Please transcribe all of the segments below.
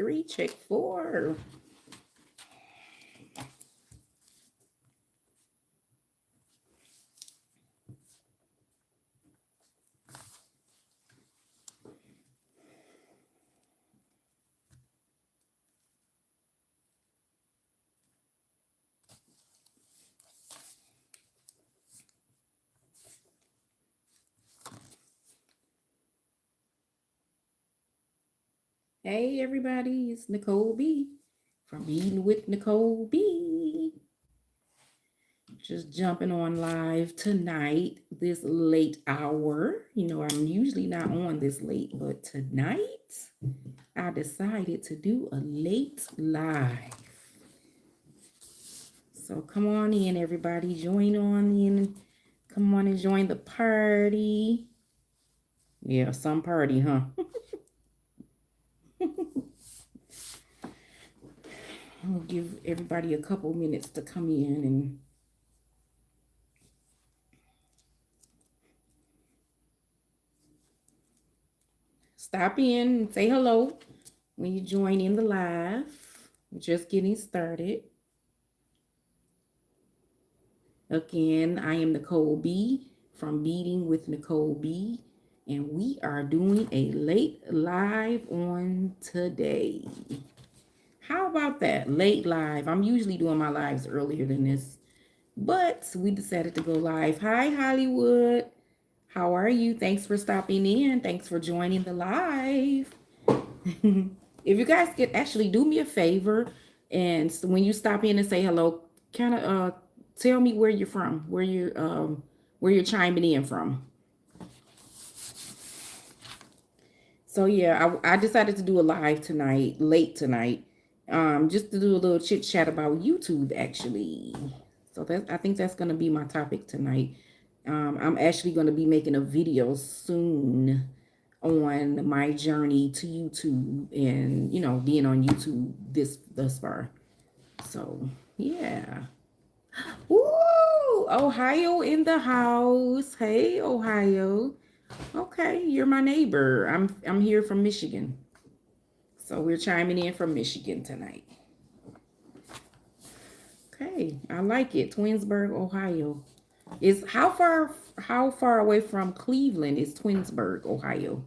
3, check 4. Hey everybody, it's Nicole B from Beading with Nicole B. Just jumping on live tonight, this late hour. You know, I'm usually not on this late, but tonight I decided to do a late live. So come on in, everybody. Join on in. Come on and join the party. Yeah, some party, huh? I'll give everybody a couple minutes to come in and stop in and say hello when you join in the live. We're just getting started. Again, I am Nicole B from Beading with Nicole B, and we are doing a late live on today. How about that? Late live. I'm usually doing my lives earlier than this, but we decided to go live. Hi, Hollywood. How are you? Thanks for stopping in. Thanks for joining the live. If you guys could actually do me a favor, and so when you stop in and say hello, kind of tell me where you're from, where you're chiming in from. So yeah, I decided to do a live tonight, late tonight, just to do a little chit chat about YouTube actually. So I think that's gonna be my topic tonight. I'm actually gonna be making a video soon on my journey to YouTube and, you know, being on YouTube thus far. So yeah. Woo! Ohio in the house. Hey, Ohio. Okay, you're my neighbor. I'm here from Michigan. So we're chiming in from Michigan tonight. Okay, I like it. Twinsburg, Ohio. Is how far away from Cleveland is Twinsburg, Ohio?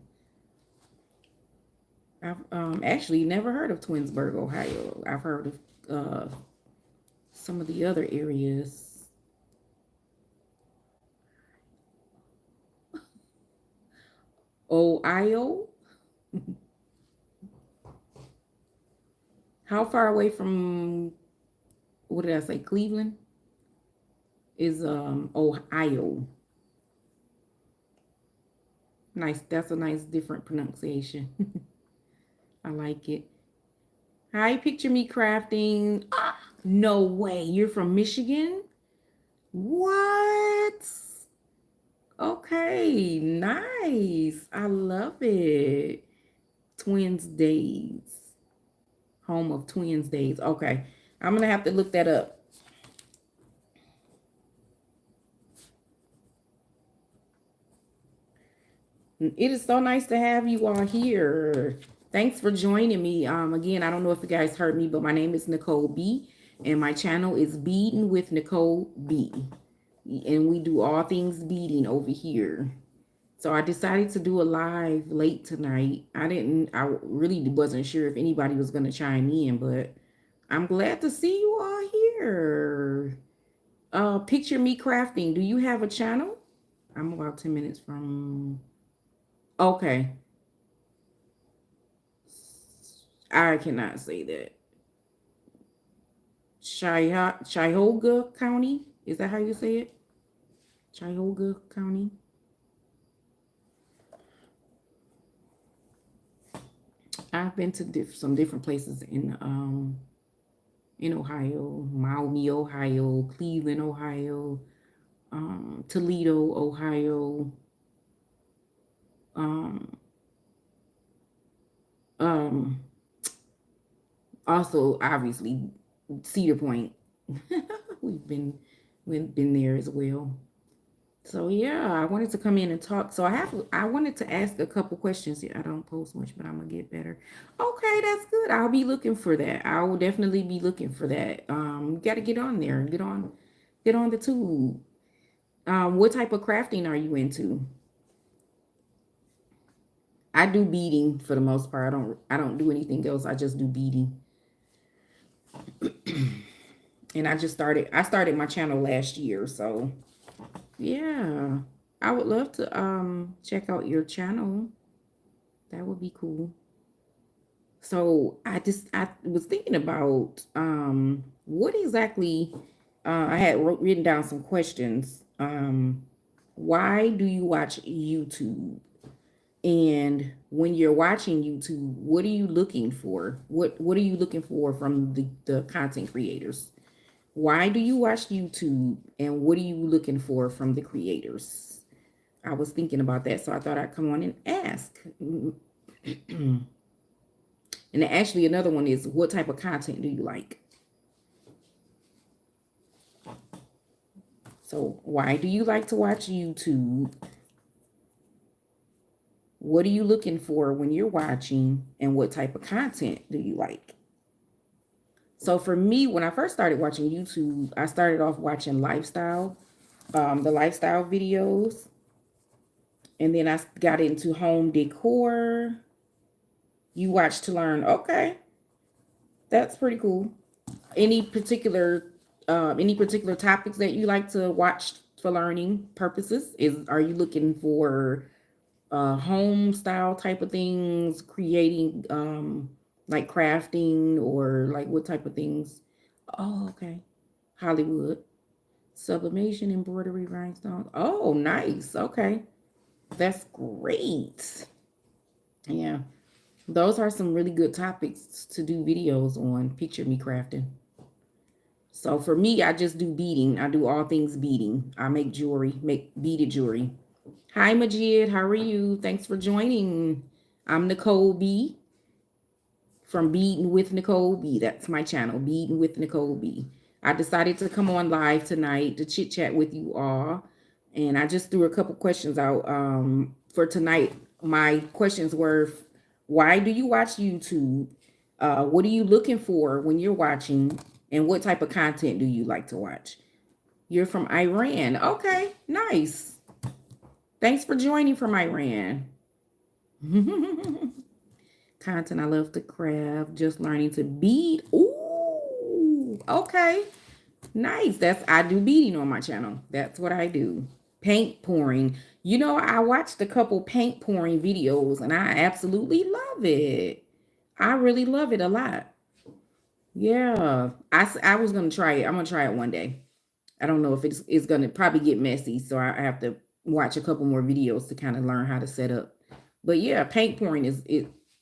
I've actually never heard of Twinsburg, Ohio. I've heard of some of the other areas. Ohio? How far away from, what did I say, Cleveland? Is Ohio. Nice. That's a nice different pronunciation. I like it. Hi, picture me crafting. Ah, no way. You're from Michigan? What? Okay, nice. I love it. Twins Days. Home of Twins Days. Okay. I'm going to have to look that up. It is so nice to have you all here. Thanks for joining me. Again, I don't know if you guys heard me, but my name is Nicole B, and my channel is Beading with Nicole B. And we do all things beading over here. So I decided to do a live late tonight. I really wasn't sure if anybody was going to chime in, but I'm glad to see you all here. Picture me crafting. Do you have a channel? I'm about 10 minutes from... Okay. I cannot say that. Cuyahoga County? Is that how you say it? Cuyahoga County? I've been to some different places in Ohio, Miami, Ohio, Cleveland, Ohio, Toledo, Ohio, also obviously Cedar Point. We've been there as well. So yeah, I wanted to come in and talk. So I wanted to ask a couple questions. Yeah, I don't post much, but I'm gonna get better. Okay, that's good. I'll be looking for that. I will definitely be looking for that. Got to get on there. Get on the tube. What type of crafting are you into? I do beading for the most part. I don't do anything else. I just do beading. And I started my channel last year, so yeah. I would love to check out your channel. That would be cool. So I was thinking about what exactly I had written down some questions. Why do you watch YouTube? And when you're watching YouTube, what are you looking for? What are you looking for from the content creators? Why do you watch YouTube, and what are you looking for from the creators? I was thinking about that, so I thought I'd come on and ask. And actually, another one is, what type of content do you like? So why do you like to watch YouTube? What are you looking for when you're watching, and what type of content do you like? So for me, when I first started watching YouTube, I started off watching the lifestyle videos. And then I got into home decor. You watch to learn. Okay, that's pretty cool. Any particular topics that you like to watch for learning purposes? Are you looking for home style type of things, creating like crafting, or like what type of things? Oh, okay. Hollywood. Sublimation, embroidery, rhinestones. Oh, nice. Okay. That's great. Yeah. Those are some really good topics to do videos on. Picture me crafting. So for me, I just do beading. I do all things beading. I make jewelry, make beaded jewelry. Hi, Majid. How are you? Thanks for joining. I'm Nicole B from Beading with Nicole B. That's my channel, Beading with Nicole B. I decided to come on live tonight to chit chat with you all. And I just threw a couple questions out for tonight. My questions were, why do you watch YouTube? What are you looking for when you're watching? And what type of content do you like to watch? You're from Iran. Okay, nice. Thanks for joining from Iran. Content I love to craft, just learning to bead. Ooh, okay. Nice. I do beading on my channel. That's what I do. Paint pouring. You know, I watched a couple paint pouring videos and I absolutely love it. I really love it a lot. Yeah. I was going to try it. I'm going to try it one day. I don't know if it's going to probably get messy. So I have to watch a couple more videos to kind of learn how to set up. But yeah, paint pouring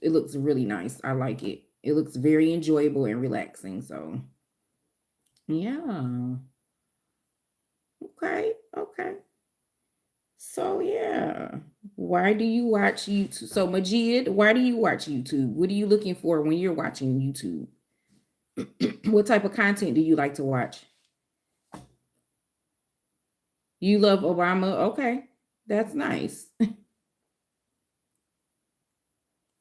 it looks really nice. I like it. It looks very enjoyable and relaxing. So yeah. Okay. Okay. So yeah. Why do you watch YouTube? So Majid, why do you watch YouTube? What are you looking for when you're watching YouTube? What type of content do you like to watch? You love Obama? Okay. That's nice.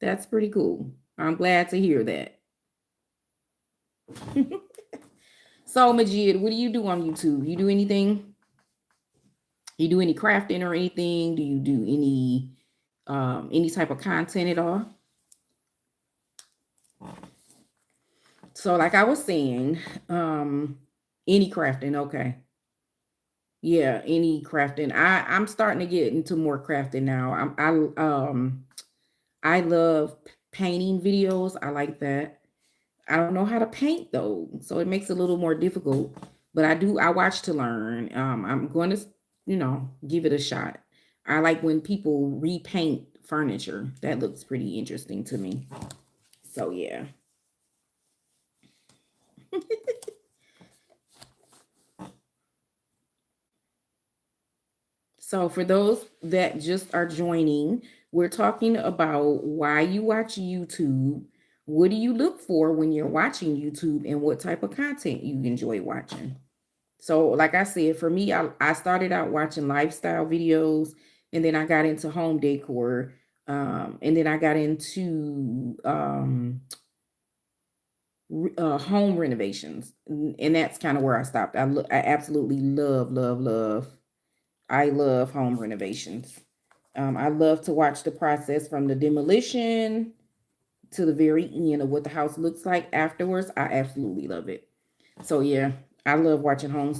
That's pretty cool. I'm glad to hear that. So Majid, what do you do on YouTube? You do anything? You do any crafting or anything? Do you do any type of content at all? So like I was saying, any crafting, okay. Yeah, any crafting. I'm starting to get into more crafting now. I love painting videos. I like that. I don't know how to paint though, so it makes it a little more difficult. But I watch to learn. I'm going to, give it a shot. I like when people repaint furniture. That looks pretty interesting to me. So yeah. So for those that just are joining, we're talking about why you watch YouTube. What do you look for when you're watching YouTube, and what type of content you enjoy watching? So like I said, for me, I started out watching lifestyle videos, and then I got into home decor, and then I got into home renovations, and that's kind of where I stopped. I absolutely love. I love home renovations. I love to watch the process from the demolition to the very end of what the house looks like afterwards. I absolutely love it. So yeah, I love watching home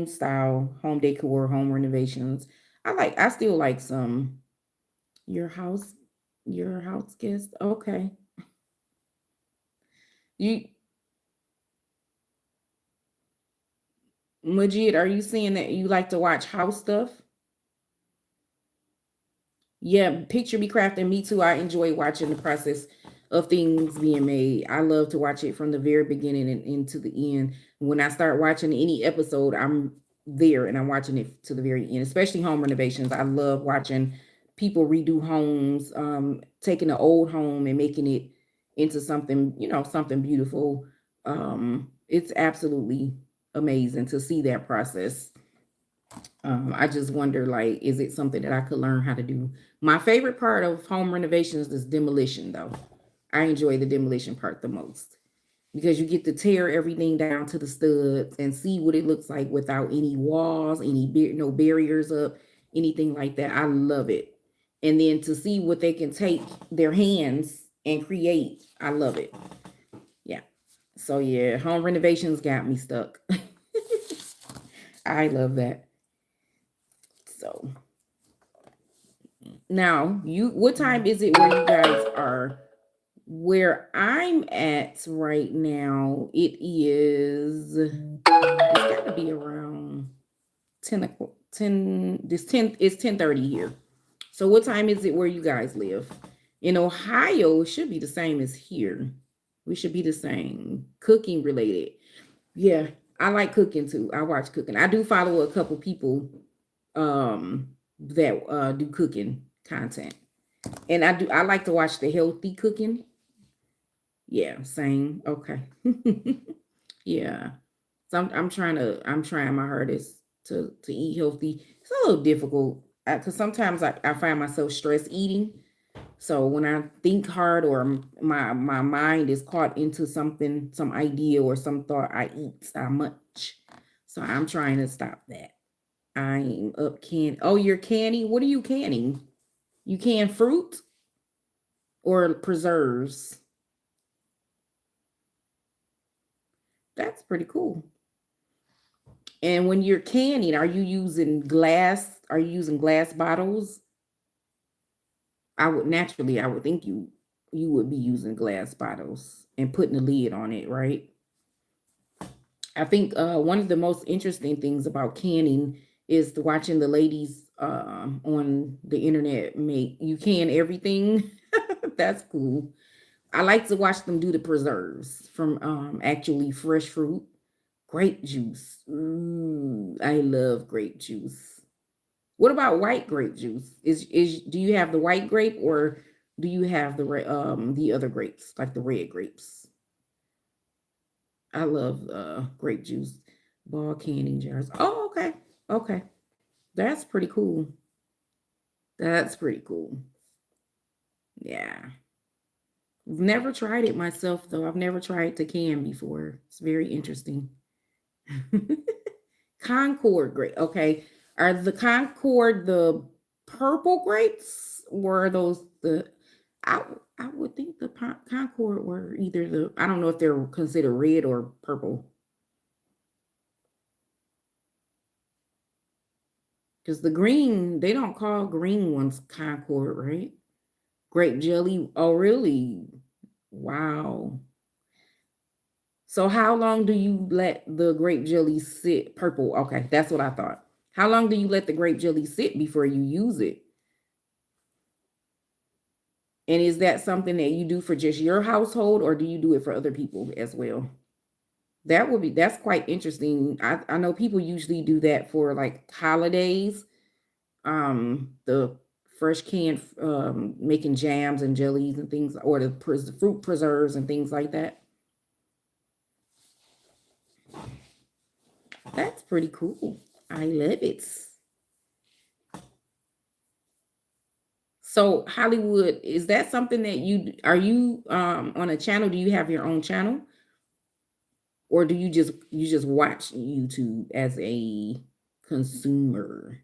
style, home decor, home renovations. I still like some your house your house guest. Okay. You Majid, are you saying that you like to watch house stuff? Yeah, picture me crafting. Me too. I enjoy watching the process of things being made. I love to watch it from the very beginning and into the end. When I start watching any episode, I'm there and I'm watching it to the very end, especially home renovations. I love watching people redo homes, taking an old home and making it into something, something beautiful. It's absolutely amazing to see that process. I just wonder, like, is it something that I could learn how to do? My favorite part of home renovations is demolition, though. I enjoy the demolition part the most because you get to tear everything down to the studs and see what it looks like without any walls, no barriers up, anything like that. I love it. And then to see what they can take their hands and create, I love it. Yeah. So yeah, home renovations got me stuck. I love that. So now, what time is it where you guys are? Where I'm at right now, it's got to be around 10 o'clock, 10, it's 10:30 here. So what time is it where you guys live? In Ohio, it should be the same as here. We should be the same. Cooking related. Yeah, I like cooking too. I watch cooking. I do follow a couple people that do cooking content. And I like to watch the healthy cooking. Yeah, same. Okay. Yeah. So I'm trying my hardest to eat healthy. It's a little difficult because sometimes I find myself stress eating. So when I think hard or my mind is caught into something, some idea or some thought, I eat so much. So I'm trying to stop that. I'm up can. Oh, you're canning. What are you canning? You can fruit or preserves? That's pretty cool. And when you're canning, are you using glass? Are you using glass bottles? I would think you would be using glass bottles and putting a lid on it, right? I think one of the most interesting things about canning is watching the ladies on the internet make you can everything. That's cool. I like to watch them do the preserves from actually fresh fruit. Grape juice. I love grape juice. What about white grape juice? Is do you have the white grape or do you have the other grapes like the red grapes? I love grape juice, ball canning jars. Oh, okay, okay, that's pretty cool. That's pretty cool. Yeah, I've never tried it myself though. I've never tried to can before. It's very interesting. Concord grape. Okay. Are the Concord the purple grapes? Were those the I I would think the Concord were either I don't know if they're considered red or purple. Because the green, they don't call green ones Concord, right? Grape jelly. Oh, really? Wow. So how long do you let the grape jelly sit? Purple. Okay, that's what I thought. How long do you let the grape jelly sit before you use it? And is that something that you do for just your household or do you do it for other people as well? That's quite interesting. I know people usually do that for like holidays. The fresh canned making jams and jellies and things, or the fruit preserves and things like that. That's pretty cool. I love it. So Hollywood, is that something that you on a channel? Do you have your own channel? Or do you just watch YouTube as a consumer?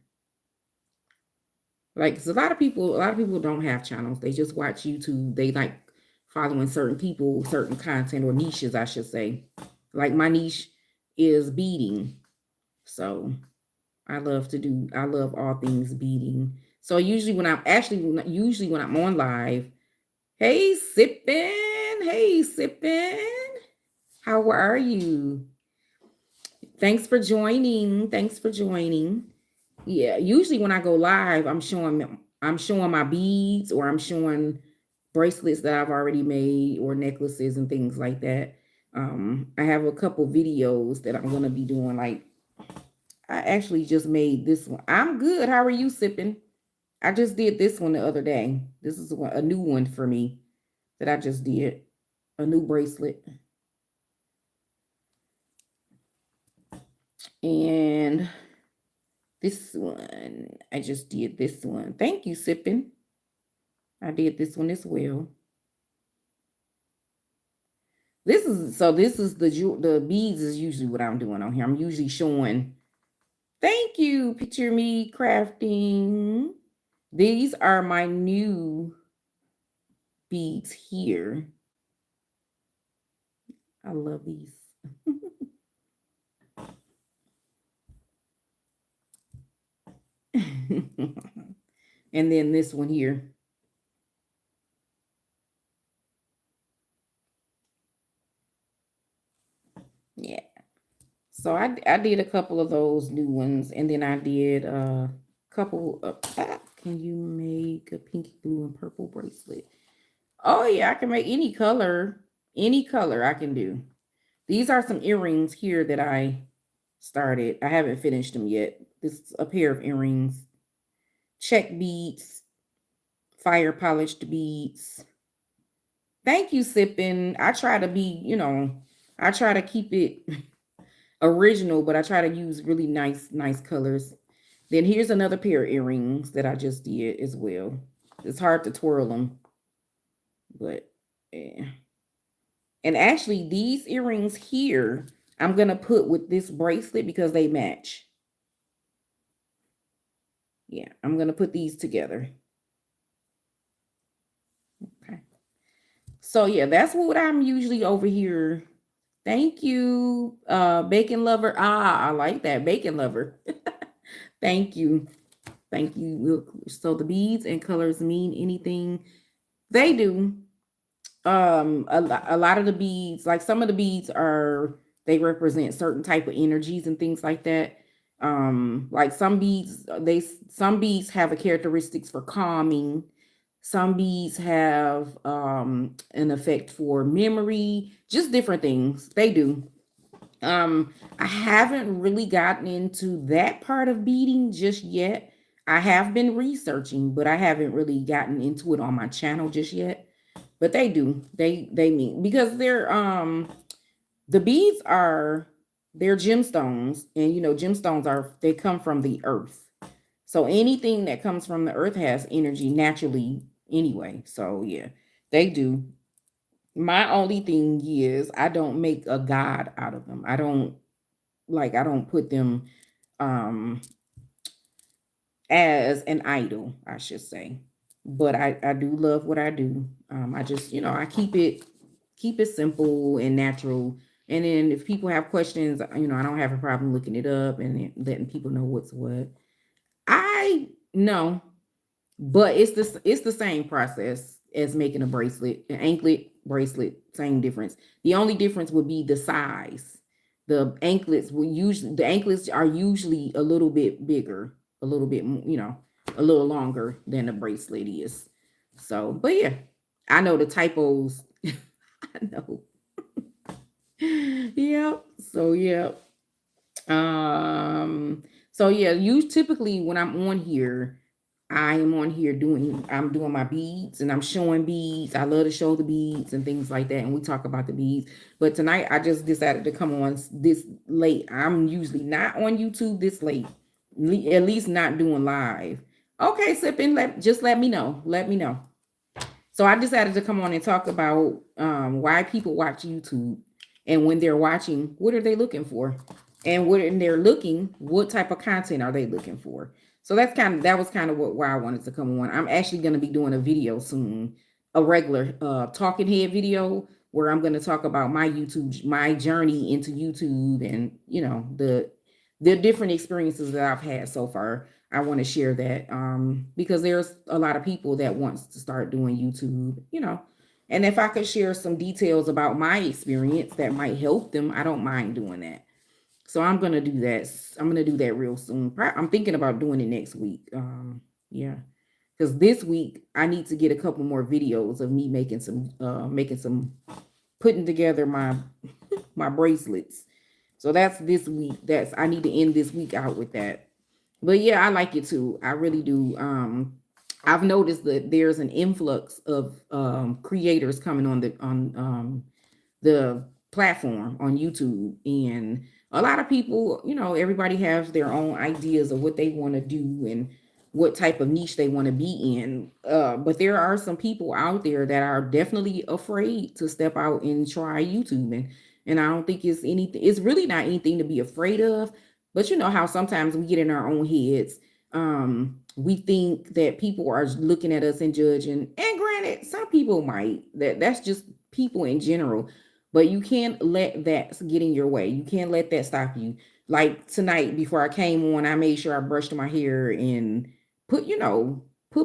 Like, 'cause a lot of people don't have channels. They just watch YouTube. They like following certain people, certain content or niches, I should say. Like my niche is beading. So I love all things beading. So usually when I'm on live, hey sippin', hey sippin'. How are you? Thanks for joining. Thanks for joining. Yeah, usually when I go live, I'm showing my beads, or I'm showing bracelets that I've already made, or necklaces and things like that. I have a couple videos that I'm gonna be doing. Like, I actually just made this one. I'm good. How are you, sipping? I just did this one the other day. This is a new one for me that I just did. A new bracelet. And this one, I just did this one. Thank you, sipping. I did this one as well. This is the beads is usually what I'm doing on here. I'm usually showing. Thank you, picture me crafting. These are my new beads here. I love these. And then this one here. Yeah. So I did a couple of those new ones, and then I did a couple of can you make a pinky blue and purple bracelet? Oh yeah, I can make any color. Any color I can do. These are some earrings here that I started. I haven't finished them yet. This is a pair of earrings. Check beads, fire polished beads. Thank you, sipping. I try to be, I try to keep it original, but I try to use really nice colors. Then here's another pair of earrings that I just did as well. It's hard to twirl them, but yeah. And actually, these earrings here, I'm going to put with this bracelet because they match. Yeah, I'm going to put these together. Okay. So yeah, that's what I'm usually over here. Thank you, bacon lover. I like that, bacon lover. Thank you. Thank you. So the beads and colors mean anything? They do. A lot of the beads, like some of the beads they represent certain type of energies and things like that. Like some beads have a characteristics for calming. Some beads have an effect for memory, just different things. They do. I haven't really gotten into that part of beading just yet. I have been researching, but I haven't really gotten into it on my channel just yet. But they do. They mean, because the beads they're gemstones, and gemstones they come from the earth. So anything that comes from the earth has energy naturally anyway. So yeah, they do. My only thing is I don't make a god out of them. I don't put them um as an idol, I should say. But I do love what I do. I just, I keep it simple and natural. And then if people have questions, I don't have a problem looking it up and then letting people know what's what. I know, but it's the same process as making a bracelet, an anklet, bracelet, same difference. The only difference would be the size. The anklets are usually a little bit bigger, a little bit, a little longer than a bracelet is. So, but yeah, I know the typos. I know. Yep. So yeah. So yeah, you typically when I'm on here, I am on here I'm doing my beads and I'm showing beads. I love to show the beads and things like that. And we talk about the beads. But tonight I just decided to come on this late. I'm usually not on YouTube this late, at least not doing live. Okay, Sippin, just let me know. Let me know. So I decided to come on and talk about why people watch YouTube, and when they're watching, what are they looking for? And when they're looking, what type of content are they looking for? So that was kind of why I wanted to come on. I'm actually going to be doing a video soon, a regular talking head video where I'm going to talk about my journey into YouTube, and the different experiences that I've had so far. I want to share that because there's a lot of people that wants to start doing YouTube. And if I could share some details about my experience that might help them, I don't mind doing that. So I'm going to do that. I'm going to do that real soon. I'm thinking about doing it next week. Yeah. Because this week I need to get a couple more videos of me making some putting together my bracelets. So that's this week. I need to end this week out with that. But yeah, I like it too. I really do. I've noticed that there's an influx of creators coming on the platform on YouTube, and a lot of people, everybody has their own ideas of what they want to do and what type of niche they want to be in. But there are some people out there that are definitely afraid to step out and try YouTube, and I don't think it's anything. It's really not anything to be afraid of. But you know how sometimes we get in our own heads. We think that people are looking at us and judging. And granted, some people might. That's just people in general. But you can't let that get in your way. You can't let that stop you. Like tonight, before I came on, I made sure I brushed my hair and put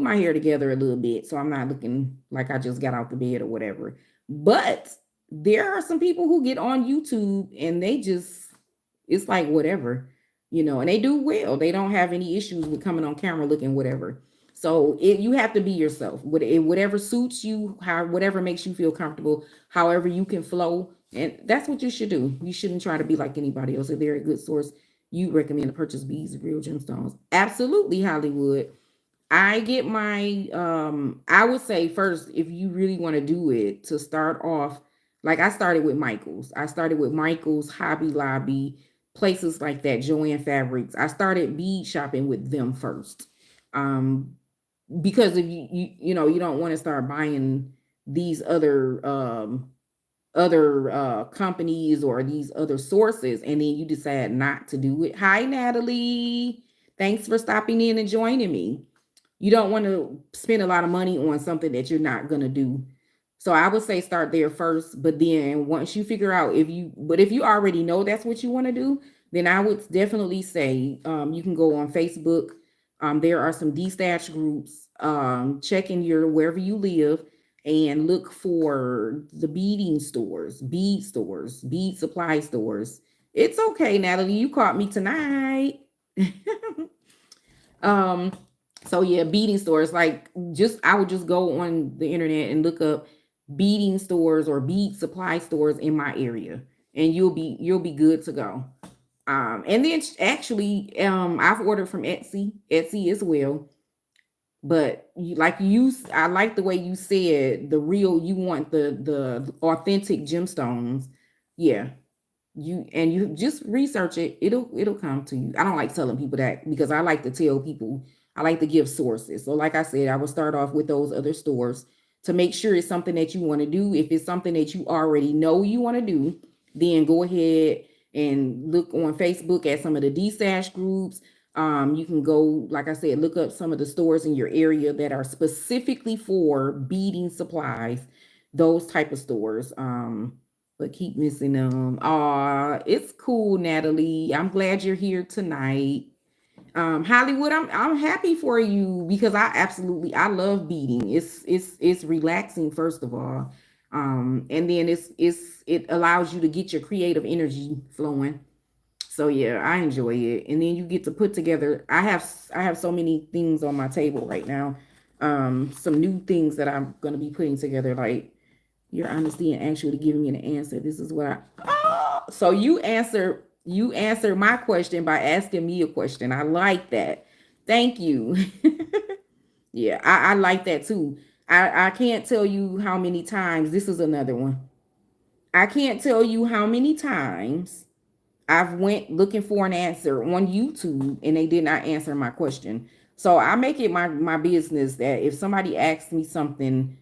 my hair together a little bit so I'm not looking like I just got out the bed or whatever. But there are some people who get on YouTube and it's like whatever, and they do well. They don't have any issues with coming on camera looking whatever. So you have to be yourself. Whatever suits you, whatever makes you feel comfortable, however you can flow. And that's what you should do. You shouldn't try to be like anybody else. If they're a good source, you recommend to purchase beads, real gemstones. Absolutely, Hollywood. I get I would say first, if you really want to do it, to start off, like I started with Michael's. I started with Michael's, Hobby Lobby, places like that, Joanne Fabrics. I started bead shopping with them first. Um, because if you don't want to start buying these other companies or these other sources, and then you decide not to do it. Hi, Natalie. Thanks for stopping in and joining me. You don't want to spend a lot of money on something that you're not going to do. So I would say start there first, but then once you figure out if you already know that's what you want to do, then I would definitely say you can go on Facebook. There are some D-stash groups. Check in wherever you live and look for the beading stores, bead supply stores. It's okay, Natalie. You caught me tonight. um, so yeah, beading stores. Like I would just go on the internet and look up beading stores or bead supply stores in my area, and you'll be good to go. And then actually, I've ordered from Etsy as well. But I like the way you said you want the authentic gemstones. Yeah, you just research it. It'll come to you. I don't like telling people that because I like to tell people, I like to give sources. So like I said, I will start off with those other stores to make sure it's something that you want to do. If it's something that you already know you want to do, then go ahead and look on Facebook at some of the DSash groups. You can go, like I said, look up some of the stores in your area that are specifically for beading supplies, those type of stores. But keep missing them. It's cool, Natalie. I'm glad you're here tonight. Hollywood, I'm happy for you because I love beading. It's relaxing first of all. And then it allows you to get your creative energy flowing. So yeah, I enjoy it. And then you get to put together. I have so many things on my table right now. Some new things that I'm gonna be putting together, like your honesty and actually giving me an answer. This is what so you answer my question by asking me a question. I like that. Thank you. Yeah, I like that too. I can't tell you how many times. This is another one. I can't tell you how many times I've went looking for an answer on YouTube and they did not answer my question. So I make it my business that if somebody asks me something,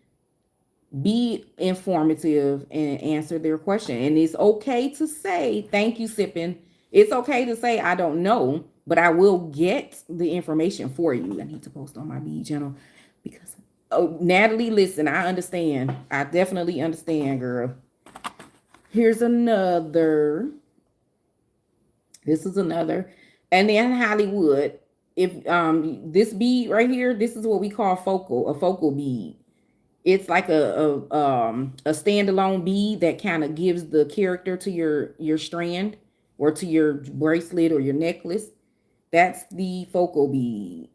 be informative and answer their question. And it's okay to say, thank you, sipping. It's okay to say, I don't know, but I will get the information for you. I need to post on my Bead channel because, oh, Natalie, listen, I understand. I definitely understand, girl. Here's another. This is another. And then Hollywood, if this bead right here, this is what we call a focal bead. It's like a standalone bead that kind of gives the character to your strand or to your bracelet or your necklace. That's the focal bead.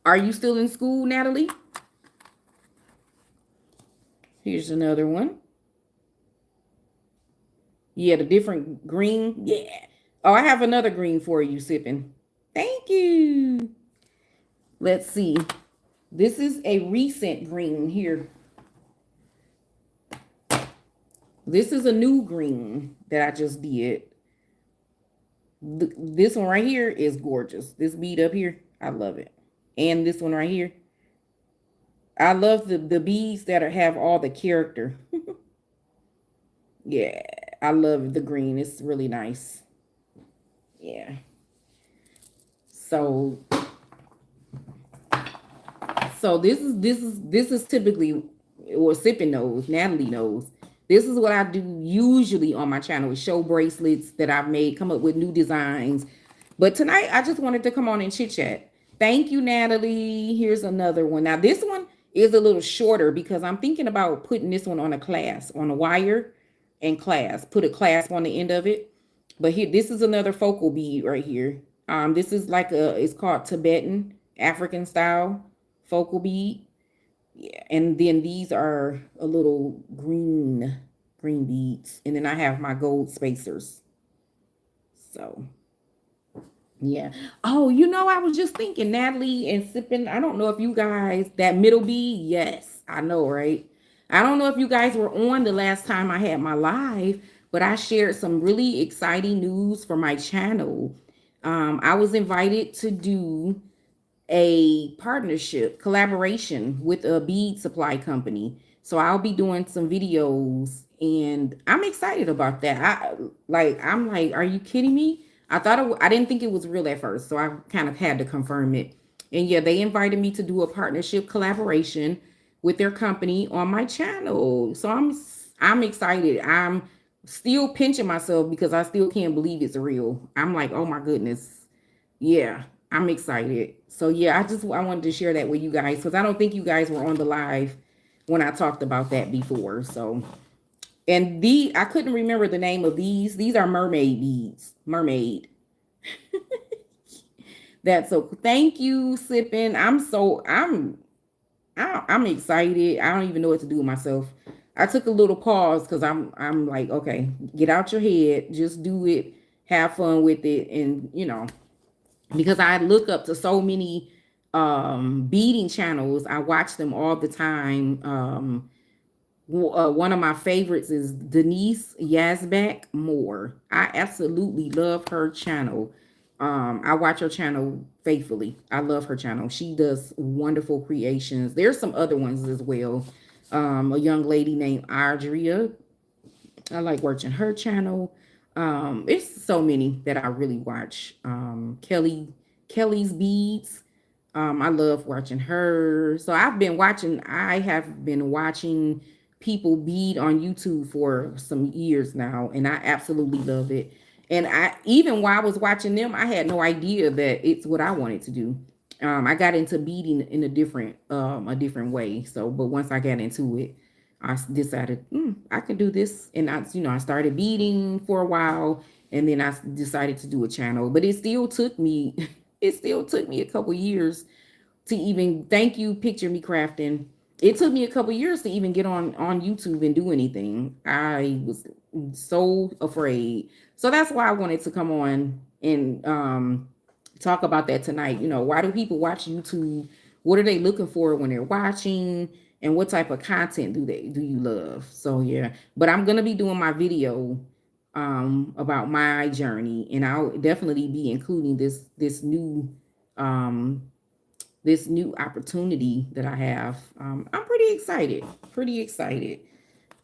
Are you still in school, Natalie? Here's another one. Yeah, the different green. Yeah. Oh, I have another green for you, sipping. Thank you. Let's see. This is a recent green here. This is a new green that I just did. This one right here is gorgeous. This bead up here, I love it. And this one right here. I love the beads that have all the character. Yeah, I love the green. It's really nice. Yeah. So this is typically what sipping knows, Natalie knows. This is what I do usually on my channel, is show bracelets that I've made, come up with new designs. But tonight I just wanted to come on and chit chat. Thank you, Natalie. Here's another one. Now this one is a little shorter because I'm thinking about putting this one on a clasp, on a wire and clasp. Put a clasp on the end of it. But here, this is another focal bead right here. This is like it's called Tibetan African style focal bead. Yeah, and then these are a little green beads, and then I have my gold spacers. So yeah. Oh, I was just thinking, Natalie and sipping. I don't know if you guys, that middle bead. Yes, I know, right? I don't know if you guys were on the last time I had my live, but I shared some really exciting news for my channel. I was invited to do a partnership collaboration with a bead supply company. So I'll be doing some videos and I'm excited about that. I'm like, are you kidding me? I didn't think it was real at first, so I kind of had to confirm it. And yeah, they invited me to do a partnership collaboration with their company on my channel. So I'm excited. I'm still pinching myself because I still can't believe it's real. I'm like, oh my goodness. Yeah, I'm excited. So yeah, I wanted to share that with you guys because I don't think you guys were on the live when I talked about that before. So, and I couldn't remember the name of these. These are mermaid beads. Mermaid. That's so. Thank you, sipping. I'm excited. I don't even know what to do with myself. I took a little pause because I'm like, okay, get out your head, just do it, have fun with it, and because I look up to so many beading channels. I watch them all the time. One of my favorites is Denise Yazbek Moore. I absolutely love her channel. I watch her channel faithfully. I love her channel. She does wonderful creations. There's some other ones as well. A young lady named Adria. I like watching her channel. It's so many that I really watch. Kelly's Beads. I love watching her. So I have been watching people bead on YouTube for some years now, and I absolutely love it. And even while I was watching them, I had no idea that it's what I wanted to do. I got into beading in a different way. So, but once I got into it, I decided I can do this, and I started beading for a while, and then I decided to do a channel. But it still took me, it still took me a couple years to even, thank you, picture me crafting. It took me a couple years to even get on YouTube and do anything. I was so afraid. So that's why I wanted to come on and talk about that tonight. Why do people watch YouTube what are they looking for when they're watching, and what type of content do you love? So yeah, but I'm gonna be doing my video about my journey, and I'll definitely be including um this new opportunity that I have. I'm pretty excited. Pretty excited.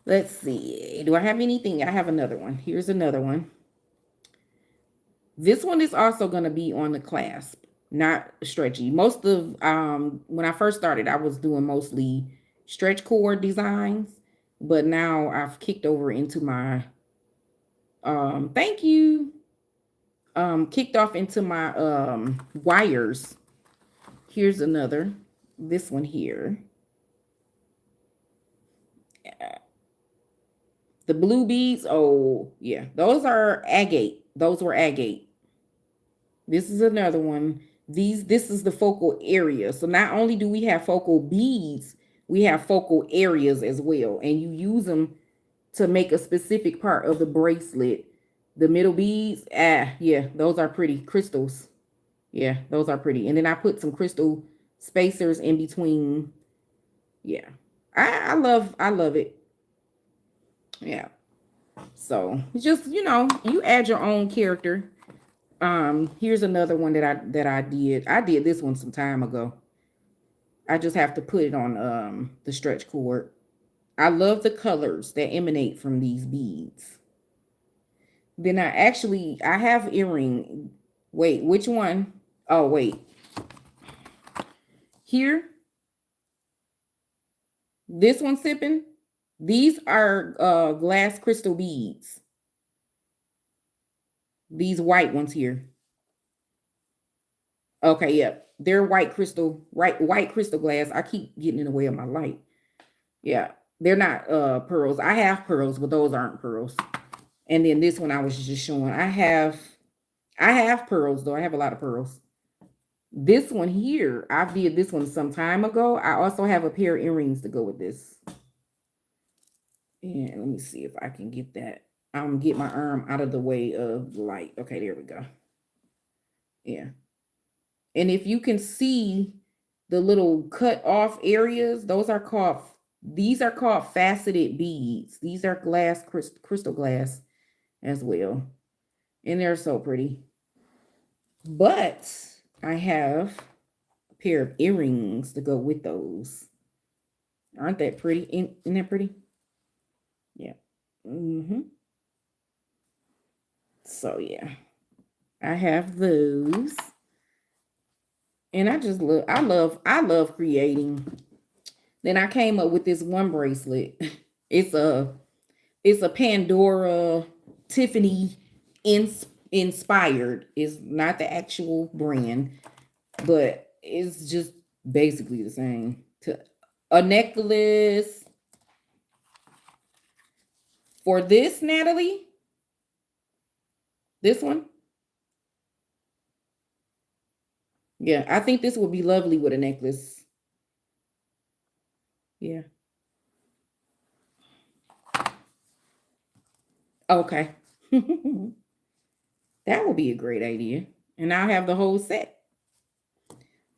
Let's see. Do I have anything? I have another one. Here's another one. This one is also going to be on the clasp, not stretchy. Most of when I first started, I was doing mostly stretch cord designs, but now I've kicked over into my thank you. Kicked off into my wires. Here's another. This one here. The blue beads, oh yeah, those are agate. Those were agate. This is another one. This is the focal area. So not only do we have focal beads, we have focal areas as well. And you use them to make a specific part of the bracelet. The middle beads, yeah, those are pretty. Crystals. Yeah, those are pretty. And then I put some crystal spacers in between. Yeah. I love it. Yeah. So just, you add your own character. Here's another one that I did. I did this one some time ago. I just have to put it on the stretch cord. I love the colors that emanate from these beads. Then I have earring. Wait, which one? Oh, wait. Here. This one sipping. These are glass crystal beads. These white ones here. Okay, yep. They're white crystal, white crystal glass. I keep getting in the way of my light. Yeah. They're not pearls. I have pearls, but those aren't pearls. And then this one I was just showing. I have pearls though. I have a lot of pearls. This one here, I did this one some time ago. I also have a pair of earrings to go with this. And let me see if I can get that. Get my arm out of the way of the light. Okay, there we go. Yeah. And if you can see the little cut off areas, these are called faceted beads. These are crystal glass as well. And they're so pretty. But I have a pair of earrings to go with those. Aren't that pretty? Isn't that pretty? Yeah. So yeah. I have those. And I love creating. Then I came up with this one bracelet. It's a Pandora Tiffany inspired. It's not the actual brand, but it's just basically the same. A necklace for this, Natalie. This one. Yeah, I think this would be lovely with a necklace. Yeah. Okay. That would be a great idea. And I'll have the whole set.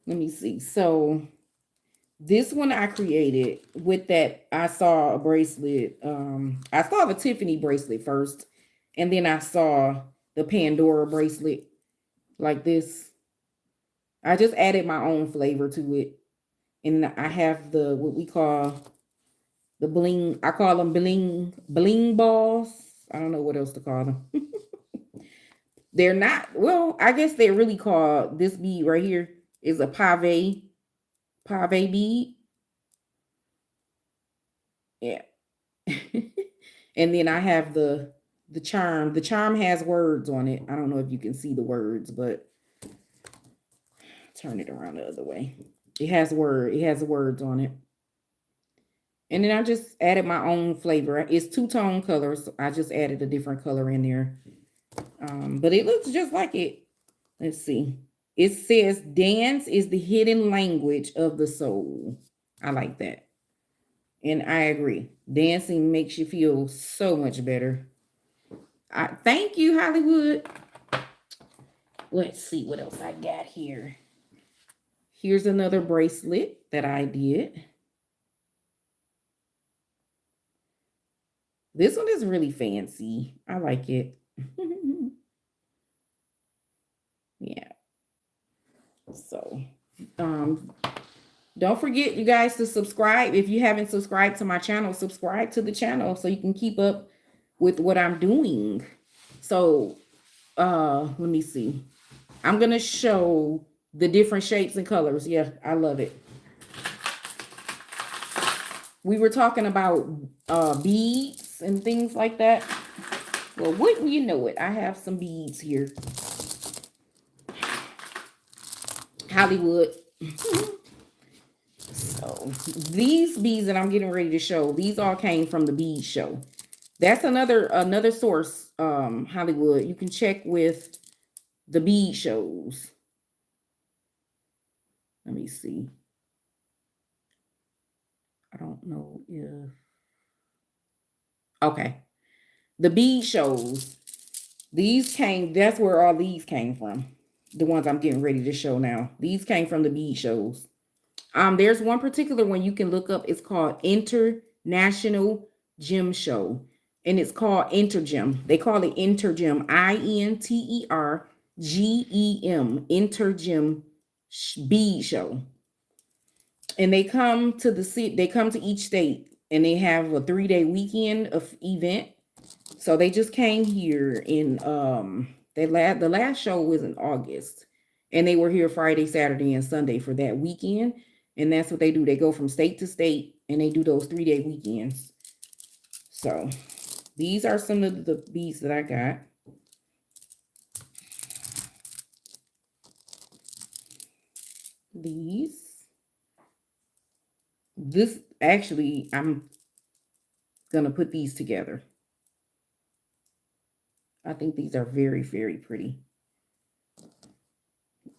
Let me see. So this one I created with that. I saw a bracelet. I saw the Tiffany bracelet first, and then I saw the Pandora bracelet like this. I just added my own flavor to it. And I have what we call the bling. I call them bling balls. I don't know what else to call them. They're not, well, I guess they're really called, this bead right here is a pave bead. Yeah. And then I have the charm. The charm has words on it. I don't know if you can see the words, but turn it around the other way. It has words on it. And then I just added my own flavor. It's two-tone colors. So I just added a different color in there. But it looks just like it. Let's see. It says dance is the hidden language of the soul. I like that. And I agree. Dancing makes you feel so much better. Thank you, Hollywood. Let's see what else I got here. Here's another bracelet that I did. This one is really fancy. I like it. Yeah. So, don't forget, you guys, to subscribe. If you haven't subscribed to my channel, subscribe to the channel so you can keep up with what I'm doing. So, let me see. I'm going to show the different shapes and colors. Yeah, I love it. We were talking about beads and things like that. Well, wouldn't you know it, I have some beads here. Hollywood. So these beads that I'm getting ready to show, these all came from the bead show. That's another source, Hollywood. You can check with the bead shows. Let me see. I don't know if... Okay. The bead shows. These came, that's where all these came from. The ones I'm getting ready to show now. These came from the bead shows. There's one particular one you can look up. It's called International Gem Show. And it's called Intergem. They call it Intergem. Intergem. Intergem Bead Show. And they come to the city, they come to each state, and they have a 3-day weekend of event. So they just came here in the last show was in August, and they were here Friday, Saturday, and Sunday for that weekend. And that's what they do. They go from state to state, and they do those 3-day weekends. So these are some of the beads that I got. This actually, I'm gonna put these together. I think these are very, very pretty.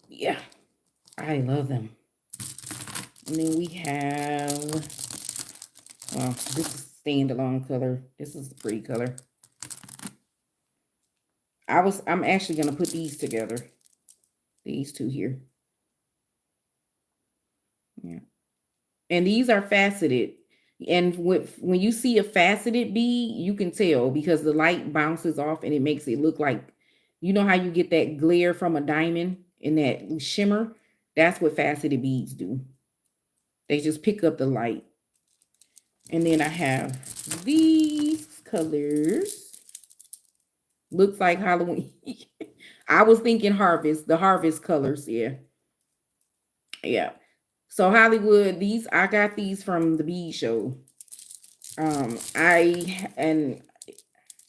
Yeah, I love them. And then we have, well, this is standalone color. This is a pretty color. I'm actually gonna put these together. These two here. Yeah. And these are faceted. And when you see a faceted bead, you can tell because the light bounces off and it makes it look like, you know how you get that glare from a diamond and that shimmer? That's what faceted beads do. They just pick up the light. And then I have these colors. Looks like Halloween. I was thinking harvest, the harvest colors, yeah. Yeah. So Hollywood, I got these from the bead show.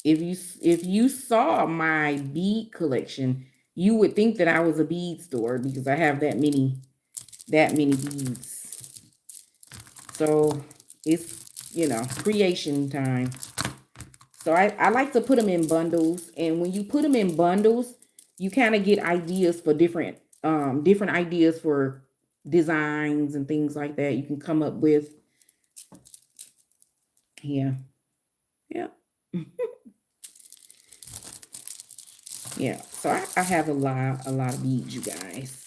If you saw my bead collection, you would think that I was a bead store because I have that many beads. So it's, you know, creation time. So I like to put them in bundles, and when you put them in bundles, you kind of get ideas for different ideas for designs and things like that you can come up with. Yeah. Yeah, so I have a lot of beads, you guys.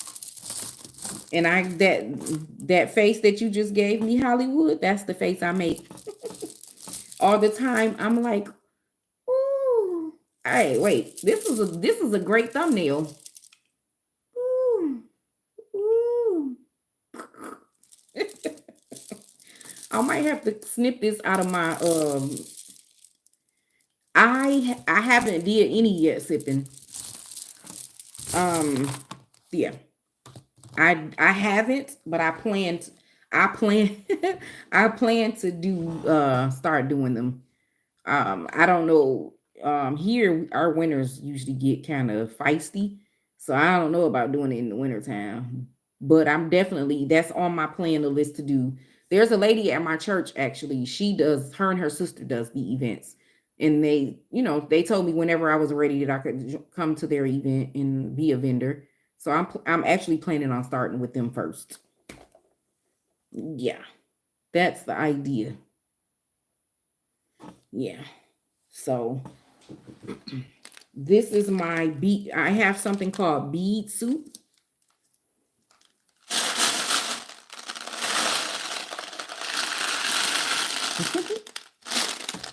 And that face that you just gave me, Hollywood, that's the face I make all the time. I'm like, ooh, hey, wait, this is a great thumbnail. Ooh, ooh. I might have to snip this out of my I haven't did any yet sipping. Yeah. I haven't, but I plan I plan to do start doing them. I don't know. Here our winters usually get kind of feisty, so I don't know about doing it in the wintertime. But I'm definitely, that's on my plan the list to do. There's a lady at my church, actually. Her and her sister does the events. And they, you know, they told me whenever I was ready that I could come to their event and be a vendor. So I'm actually planning on starting with them first. Yeah, that's the idea. Yeah. So this is my bead. I have something called Bead Soup.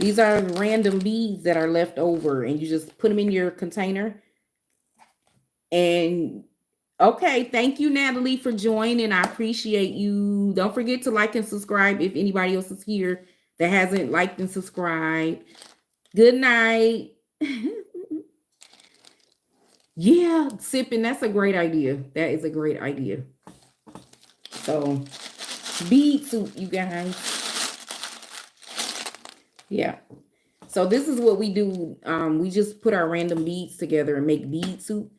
These are random beads that are left over, and you just put them in your container. And okay, thank you, Natalie, for joining. I appreciate you. Don't forget to like and subscribe if anybody else is here that hasn't liked and subscribed. Good night. Yeah, sipping. That's a great idea. That is a great idea. So, bead soup, you guys. Yeah. So this is what we do. We just put our random beads together and make bead soup.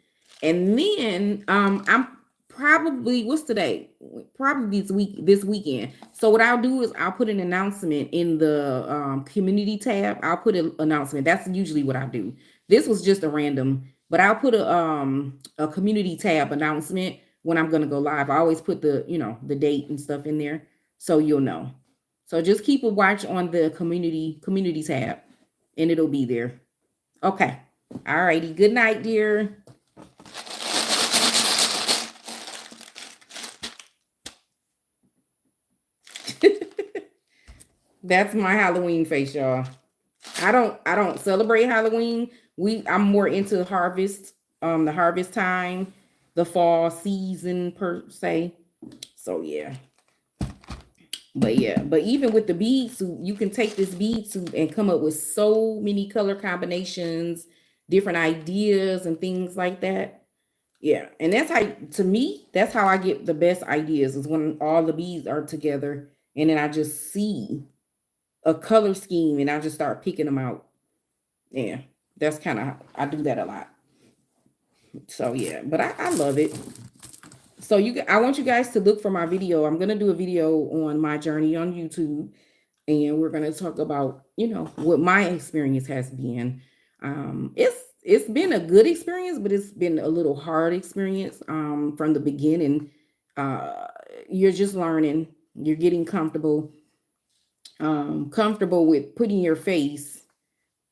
And then I'm probably, what's today? Probably this weekend. So what I'll do is I'll put an announcement in the community tab. I'll put an announcement. That's usually what I do. This was just a random, but I'll put a community tab announcement when I'm gonna go live. I always put the, the date and stuff in there so you'll know. So just keep a watch on the community tab and it'll be there. Okay. All righty. Good night, dear. That's my Halloween face, y'all. I don't celebrate Halloween. I'm more into harvest, the harvest time, the fall season per se. So yeah. But yeah, but even with the bead soup, you can take this bead soup and come up with so many color combinations, different ideas and things like that. Yeah, and that's how, to me, that's how I get the best ideas, is when all the beads are together and then I just see a color scheme and I just start picking them out. Yeah, that's kind of, I do that a lot. So yeah, but I love it. So I want you guys to look for my video. I'm gonna do a video on my journey on YouTube, and we're gonna talk about, what my experience has been. It's been a good experience, but it's been a little hard experience. From the beginning, you're just learning. You're getting comfortable, comfortable with putting your face.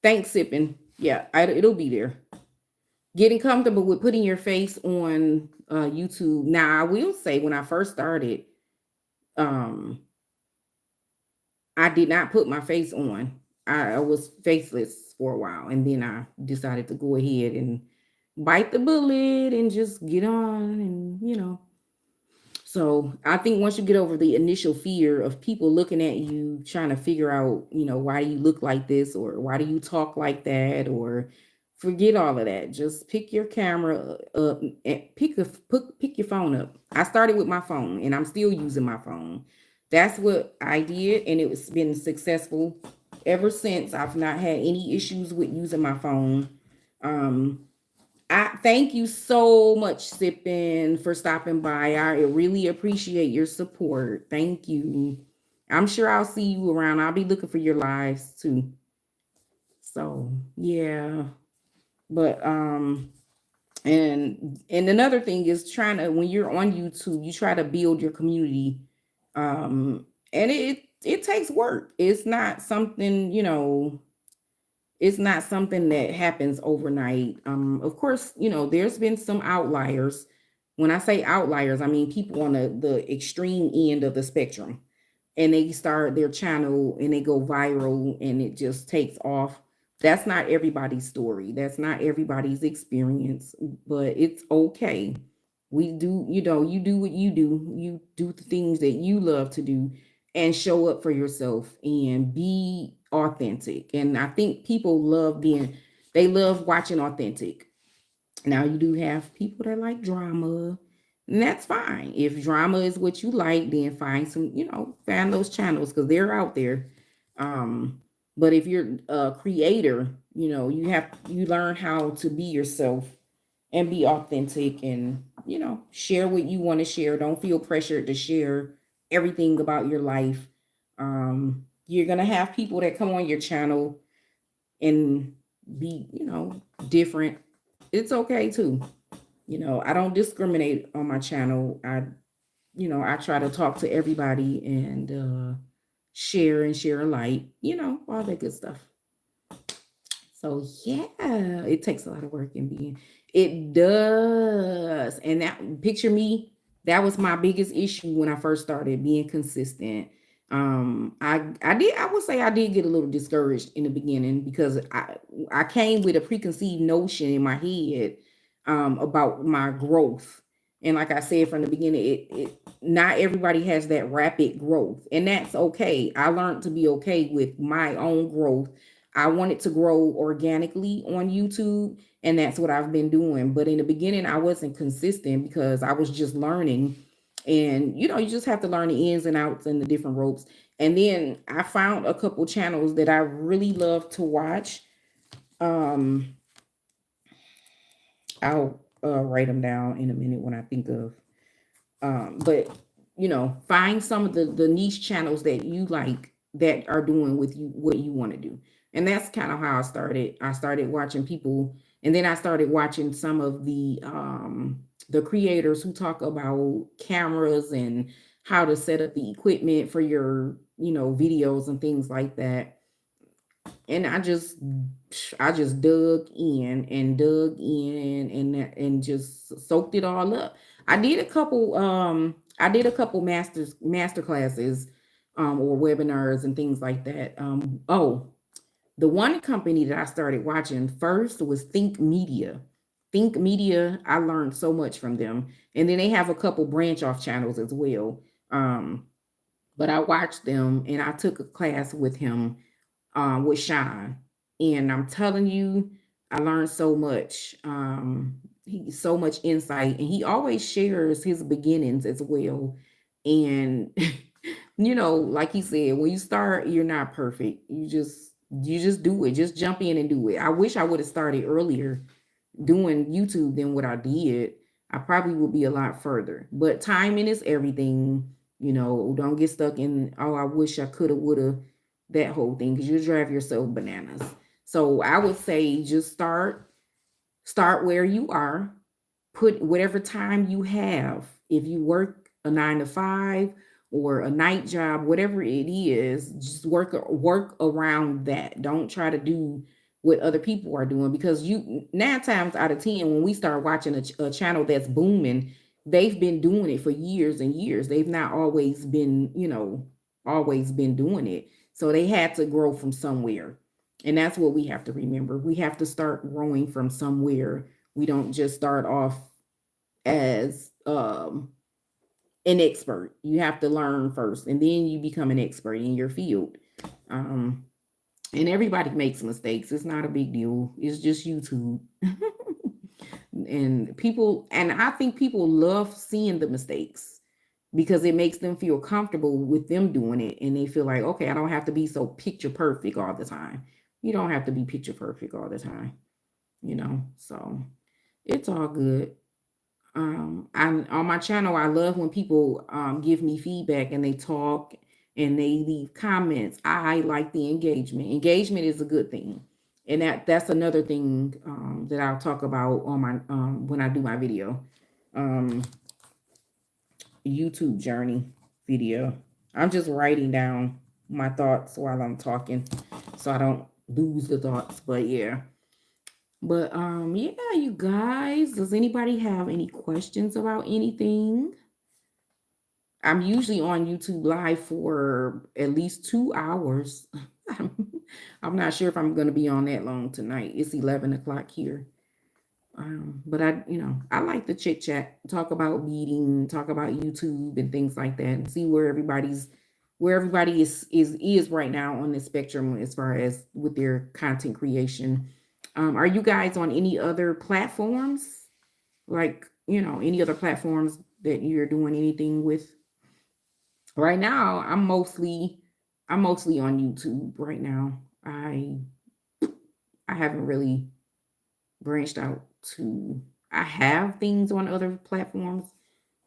Thanks, sipping. Yeah, it'll be there. Getting comfortable with putting your face on YouTube. Now, I will say, when I first started, um, I did not put my face on. I was faceless for a while, and then I decided to go ahead and bite the bullet and just get on, and. So I think once you get over the initial fear of people looking at you, trying to figure out, why do you look like this, or why do you talk like that, or forget all of that. Just pick your camera up and pick your phone up. I started with my phone, and I'm still using my phone. That's what I did, and it's been successful ever since. I've not had any issues with using my phone. I thank you so much, Sippin, for stopping by. I really appreciate your support. Thank you. I'm sure I'll see you around. I'll be looking for your lives too. So yeah. But and another thing is, trying to, when you're on YouTube, you try to build your community. And it takes work. It's not something, it's not something that happens overnight. Of course, there's been some outliers. When I say outliers, I mean people on the extreme end of the spectrum, and they start their channel and they go viral and it just takes off. That's not everybody's story. That's not everybody's experience, but it's okay. We do, you do what you do. You do the things that you love to do and show up for yourself and be authentic. And I think people they love watching authentic. Now, you do have people that like drama, and that's fine. If drama is what you like, then find some, find those channels, because they're out there. But if you're a creator, you learn how to be yourself and be authentic, and, share what you want to share. Don't feel pressured to share everything about your life. You're going to have people that come on your channel and be, different. It's okay too. I don't discriminate on my channel. I try to talk to everybody and share alike, all that good stuff. So yeah, it takes a lot of work in being. It does. And that, picture me, that was my biggest issue when I first started, being consistent. I would say I did get a little discouraged in the beginning because I came with a preconceived notion in my head about my growth. And like I said from the beginning, it not everybody has that rapid growth, and that's okay. I learned to be okay with my own growth. I wanted to grow organically on YouTube, and that's what I've been doing. But in the beginning, I wasn't consistent because I was just learning, and you just have to learn the ins and outs and the different ropes. And then I found a couple channels that I really love to watch. um I'll write them down in a minute when I think of. But find some of the niche channels that you like that are doing with you what you want to do. And that's kind of how I started watching people. And then I started watching some of the creators who talk about cameras and how to set up the equipment for your videos and things like that. And I just dug in and just soaked it all up. I did a couple master classes or webinars and things like that. The one company that I started watching first was Think Media. Think Media, I learned so much from them. And then they have a couple branch off channels as well. But I watched them and I took a class with him, with Sean. And I'm telling you, I learned so much. So much insight, and he always shares his beginnings as well. And like he said, when you start, you're not perfect. You just do it. Just jump in and do it. I wish I would have started earlier doing YouTube than what I did. I probably would be a lot further. But timing is everything. Don't get stuck in, oh, I wish I coulda, woulda, that whole thing, because you drive yourself bananas. So I would say just start where you are, put whatever time you have. If you work a 9 to 5 or a night job, whatever it is, just work around that. Don't try to do what other people are doing, because you 9 times out of 10, when we start watching a channel that's booming, they've been doing it for years and years. They've not always been doing it. So they had to grow from somewhere. And that's what we have to remember. We have to start growing from somewhere. We don't just start off as an expert. You have to learn first, and then you become an expert in your field. Um, and everybody makes mistakes. It's not a big deal. It's just YouTube. And I think people love seeing the mistakes because it makes them feel comfortable with them doing it, and they feel like, okay, I don't have to be so picture perfect all the time. You don't have to be picture perfect all the time, so it's all good. I'm on my channel. I love when people give me feedback and they talk and they leave comments. I like the engagement. Engagement is a good thing, and that's another thing that I'll talk about on my when I do my video, um, YouTube journey video. I'm just writing down my thoughts while I'm talking, so I don't lose the thoughts. But yeah. But yeah, you guys, does anybody have any questions about anything? I'm usually on YouTube live for at least 2 hours. I'm not sure if I'm going to be on that long tonight. It's 11 o'clock here. But I like to chit chat, talk about beading, talk about YouTube and things like that, and see where everybody is right now on the spectrum as far as with their content creation. Are you guys on any other platforms? Like, any other platforms that you're doing anything with? Right now, I'm mostly on YouTube right now. I haven't really branched out to I have things on other platforms,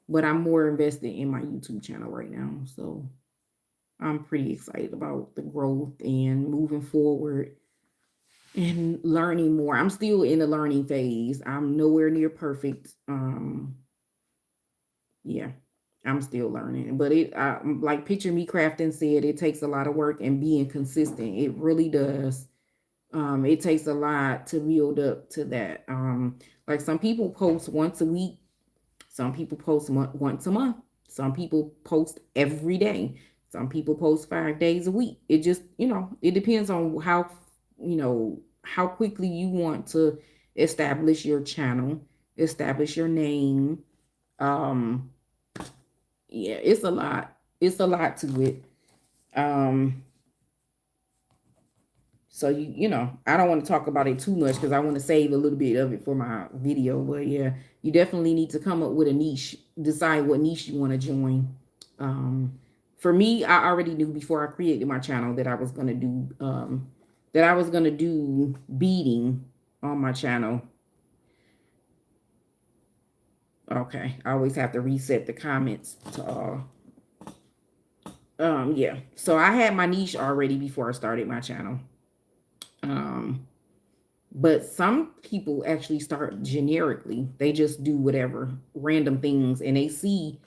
but I'm more invested in my YouTube channel right now. So I'm pretty excited about the growth and moving forward and learning more. I'm still in the learning phase. I'm nowhere near perfect. Yeah, I'm still learning. But like Picture Me Crafting said, it takes a lot of work and being consistent. It really does. It takes a lot to build up to that. Like some people post once a week, some people post once a month, some people post every day. Some people post 5 days a week. It just, it depends on how quickly you want to establish your channel, establish your name. Um, yeah, it's a lot. It's a lot to it. So I don't want to talk about it too much because I want to save a little bit of it for my video. But yeah, you definitely need to come up with a niche, decide what niche you want to join. For me, I already knew before I created my channel that I was gonna do beading on my channel. Okay, I always have to reset the comments to yeah. So I had my niche already before I started my channel. But some people actually start generically. They just do whatever random things and they see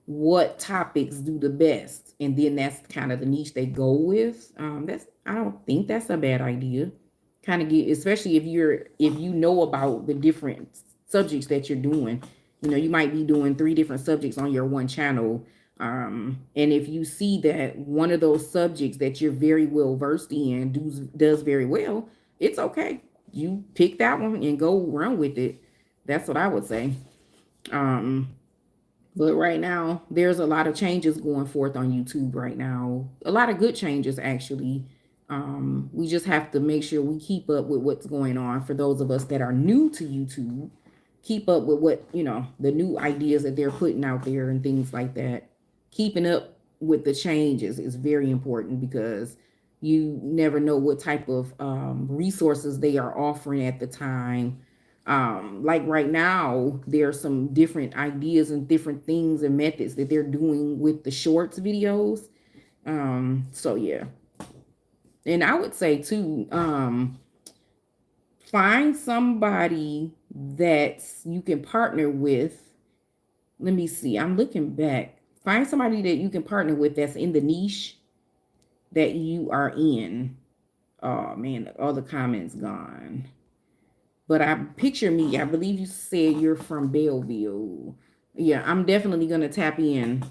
what topics do the best, and then that's kind of the niche they go with. I don't think that's a bad idea. Kind of get, especially if you know about the different subjects that you're doing. You might be doing 3 different subjects on your one channel. And if you see that one of those subjects that you're very well versed in does very well, it's okay. You pick that one and go run with it. That's what I would say. But right now, there's a lot of changes going forth on YouTube right now. A lot of good changes, actually. We just have to make sure we keep up with what's going on. For those of us that are new to YouTube, keep up with what, the new ideas that they're putting out there and things like that. Keeping up with the changes is very important because you never know what type of resources they are offering at the time. Like right now, there are some different ideas and different things and methods that they're doing with the shorts videos. So yeah. And I would say too, find somebody that you can partner with. Let me see. I'm looking back. Find somebody that you can partner with that's in the niche that you are in. Oh man, all the comments gone. But I picture me. I believe you said you're from Belleville. Yeah, I'm definitely gonna tap in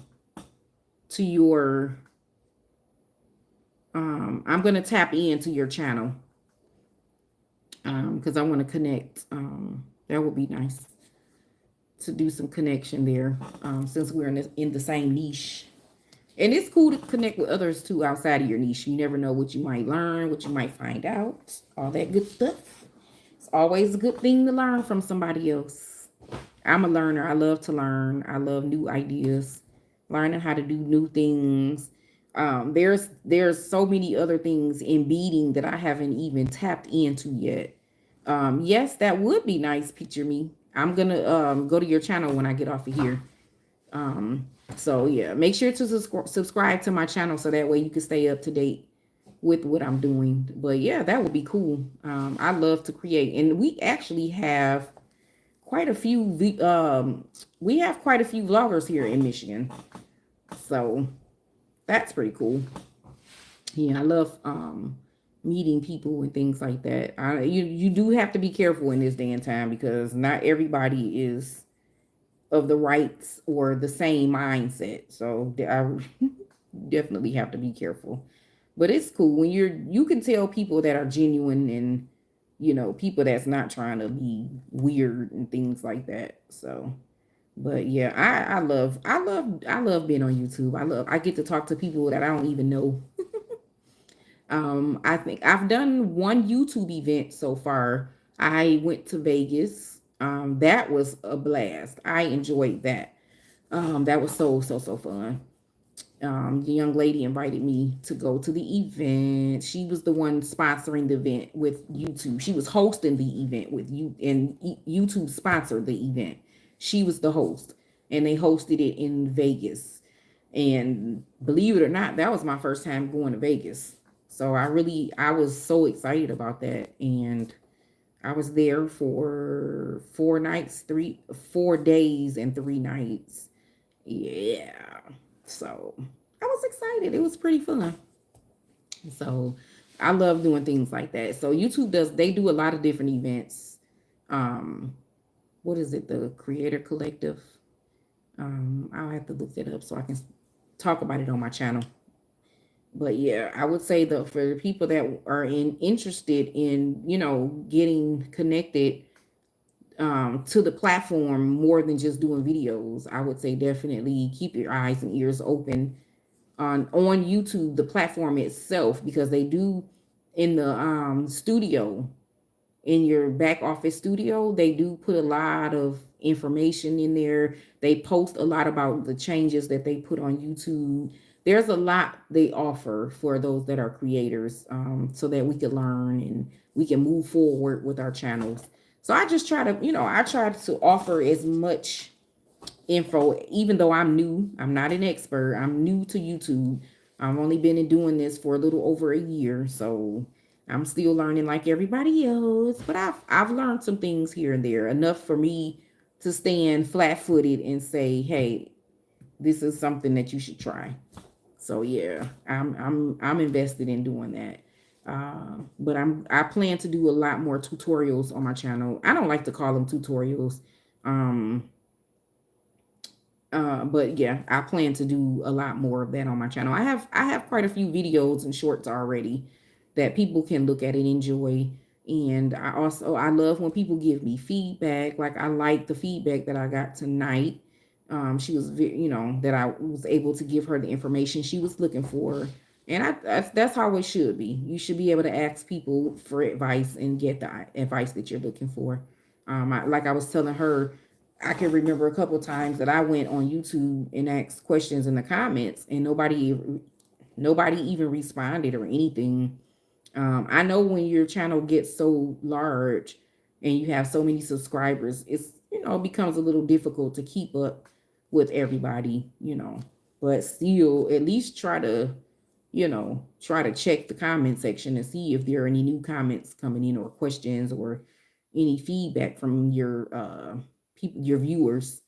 to your. I'm gonna tap into your channel. Because I want to connect. That would be nice to do some connection there. Since we're in the same niche. And it's cool to connect with others too outside of your niche. You never know what you might learn, what you might find out, all that good stuff. It's always a good thing to learn from somebody else. I'm a learner. I love to learn. I love new ideas, learning how to do new things. There's so many other things in beading that I haven't even tapped into yet. Yes, that would be nice. Picture me. I'm gonna go to your channel when I get off of here. So yeah, make sure to subscribe to my channel so that way you can stay up to date with what I'm doing. But yeah, that would be cool. I love to create, and we actually have quite a few. We have quite a few vloggers here in Michigan, so that's pretty cool. Yeah, I love meeting people and things like that. You do have to be careful in this day and time because not everybody is of the rights or the same mindset. So I definitely have to be careful. But it's cool when you can tell people that are genuine and people that's not trying to be weird and things like that. So but yeah, I love being on YouTube. I get to talk to people that I don't even know. I think I've done one YouTube event so far. I went to Vegas. That was a blast. I enjoyed that. That was so fun. The young lady invited me to go to the event. She was the one sponsoring the event with YouTube. She was hosting the event with you, and YouTube sponsored the event. She was the host, and they hosted it in Vegas. And believe it or not, that was my first time going to Vegas. So I was so excited about that. And I was there for 4 days and 3 nights. Yeah. So I was excited. It was pretty fun. So I love doing things like that. So YouTube they do a lot of different events. What is it? The Creator Collective. I'll have to look that up so I can talk about it on my channel. But yeah, I would say that for the people that are interested in, you know, getting connected to the platform more than just doing videos, I would say definitely keep your eyes and ears open on YouTube, the platform itself, because they do in the studio, in your back office studio, they do put a lot of information in there. They post a lot about the changes that they put on YouTube. There's a lot they offer for those that are creators, so that we can learn and we can move forward with our channels. So I just try to, you know, I try to offer as much info, even though I'm new. I'm not an expert. I'm new to YouTube. I've only been doing this for a little over a year, so I'm still learning like everybody else. But I've learned some things here and there, enough for me to stand flat-footed and say, "Hey, this is something that you should try." So yeah, I'm invested in doing that. But I plan to do a lot more tutorials on my channel. I don't like to call them tutorials. Um, but yeah, I plan to do a lot more of that on my channel. I have quite a few videos and shorts already that people can look at and enjoy. And I love when people give me feedback. Like I like the feedback that I got tonight. She was, you know, that I was able to give her the information she was looking for. And that's how it should be. You should be able to ask people for advice and get the advice that you're looking for. Like I was telling her, I can remember a couple of times that I went on YouTube and asked questions in the comments, and nobody even responded or anything. I know when your channel gets so large and you have so many subscribers, it's, you know, it becomes a little difficult to keep up with everybody, you know. But still, at least try to, you know, try to check the comment section and see if there are any new comments coming in or questions or any feedback from your people, your viewers.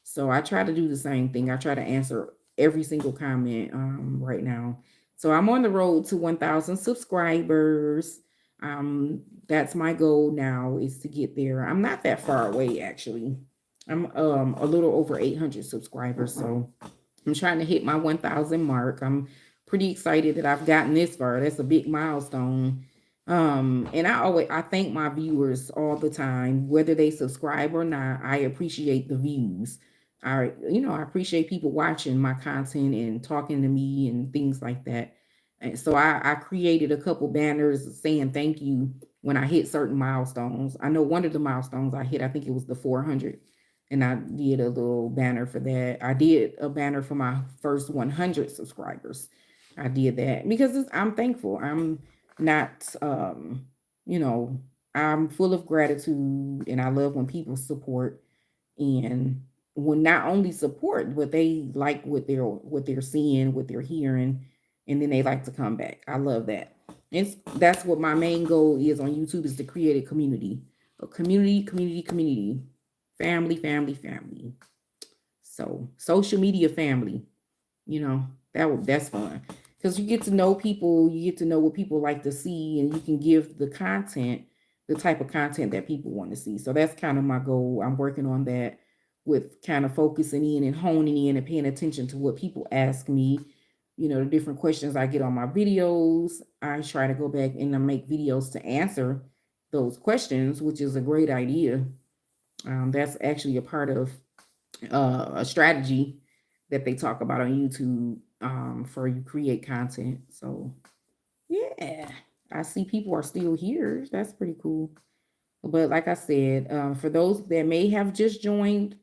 So I try to do the same thing. I try to answer every single comment right now. So I'm on the road to 1,000 subscribers. That's my goal now, is to get there. I'm not that far away actually. I'm a little over 800 subscribers, so I'm trying to hit my 1,000 mark. I'm pretty excited that I've gotten this far. That's a big milestone. And I thank my viewers all the time, whether they subscribe or not. I appreciate the views. I appreciate people watching my content and talking to me and things like that. And so I created a couple banners saying thank you when I hit certain milestones. I know one of the milestones I hit, I think it was the 400, and I did a little banner for that. I did a banner for my first 100 subscribers. I did that because I'm thankful. I'm not, you know, I'm full of gratitude, and I love when people support, and when not only support, but they like what they're seeing, what they're hearing, and then they like to come back. I love that. That's what my main goal is on YouTube, is to create a community, family, family, family. So social media family, you know, that's fun because you get to know people, you get to know what people like to see, and you can give the type of content that people want to see. So that's kind of my goal. I'm working on that, with kind of focusing in and honing in and paying attention to what people ask me. You know, the different questions I get on my videos. I try to go back and I make videos to answer those questions, which is a great idea. That's actually a part of a strategy that they talk about on YouTube, for you create content. So yeah, I see people are still here. That's pretty cool. But like I said, for those that may have just joined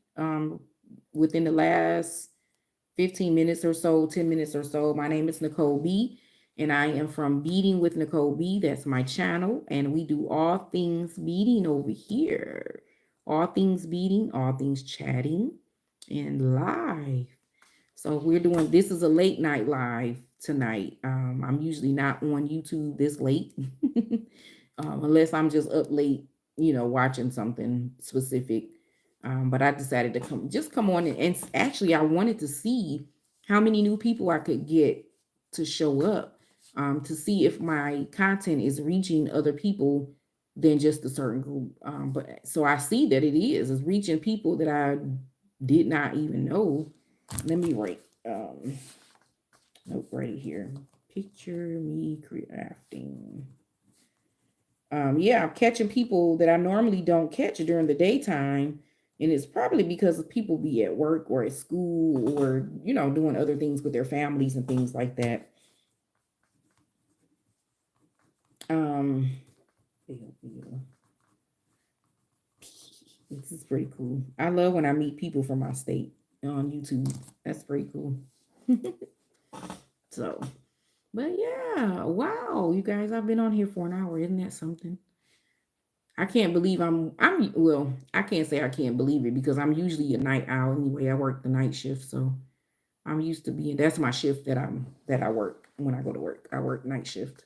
within the last 15 minutes or so, 10 minutes or so, my name is Nicole B, and I am from Beading with Nicole B. That's my channel, and we do all things beading over here. All things beading, all things chatting, and live. So this is a late night live tonight. I'm usually not on YouTube this late, unless I'm just up late, you know, watching something specific. But I decided to come on, and actually I wanted to see how many new people I could get to show up, to see if my content is reaching other people than just a certain group. But so I see that it's reaching people that I did not even know. Let me write. Nope, right here. Picture me crafting. Yeah, I'm catching people that I normally don't catch during the daytime. And it's probably because of people be at work or at school or, you know, doing other things with their families and things like that. This is pretty cool. I love when I meet people from my state on YouTube. That's pretty cool. So, but yeah, wow, you guys, I've been on here for an hour. Isn't that something? I can't believe well, I can't say I can't believe it because I'm usually a night owl anyway. I work the night shift, so I'm used to being that's my shift that I work when I go to work. I work night shift.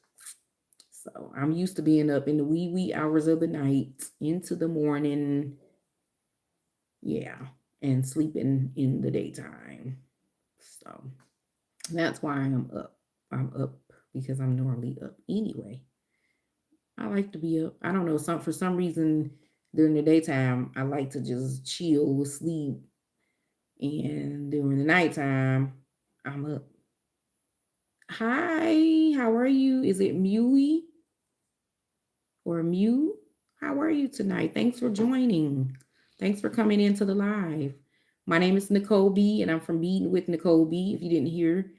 So I'm used to being up in the wee hours of the night into the morning. Yeah. And sleeping in the daytime. So that's why I'm up. I'm up because I'm normally up anyway. I like to be up. I don't know, for some reason during the daytime I like to just chill, sleep, and during the nighttime I'm up. Hi, how are you? Is it Mewy or Mew? How are you tonight? Thanks for joining. Thanks for coming into the live. My name is Nicole B, and I'm from Beading with Nicole B, if you didn't hear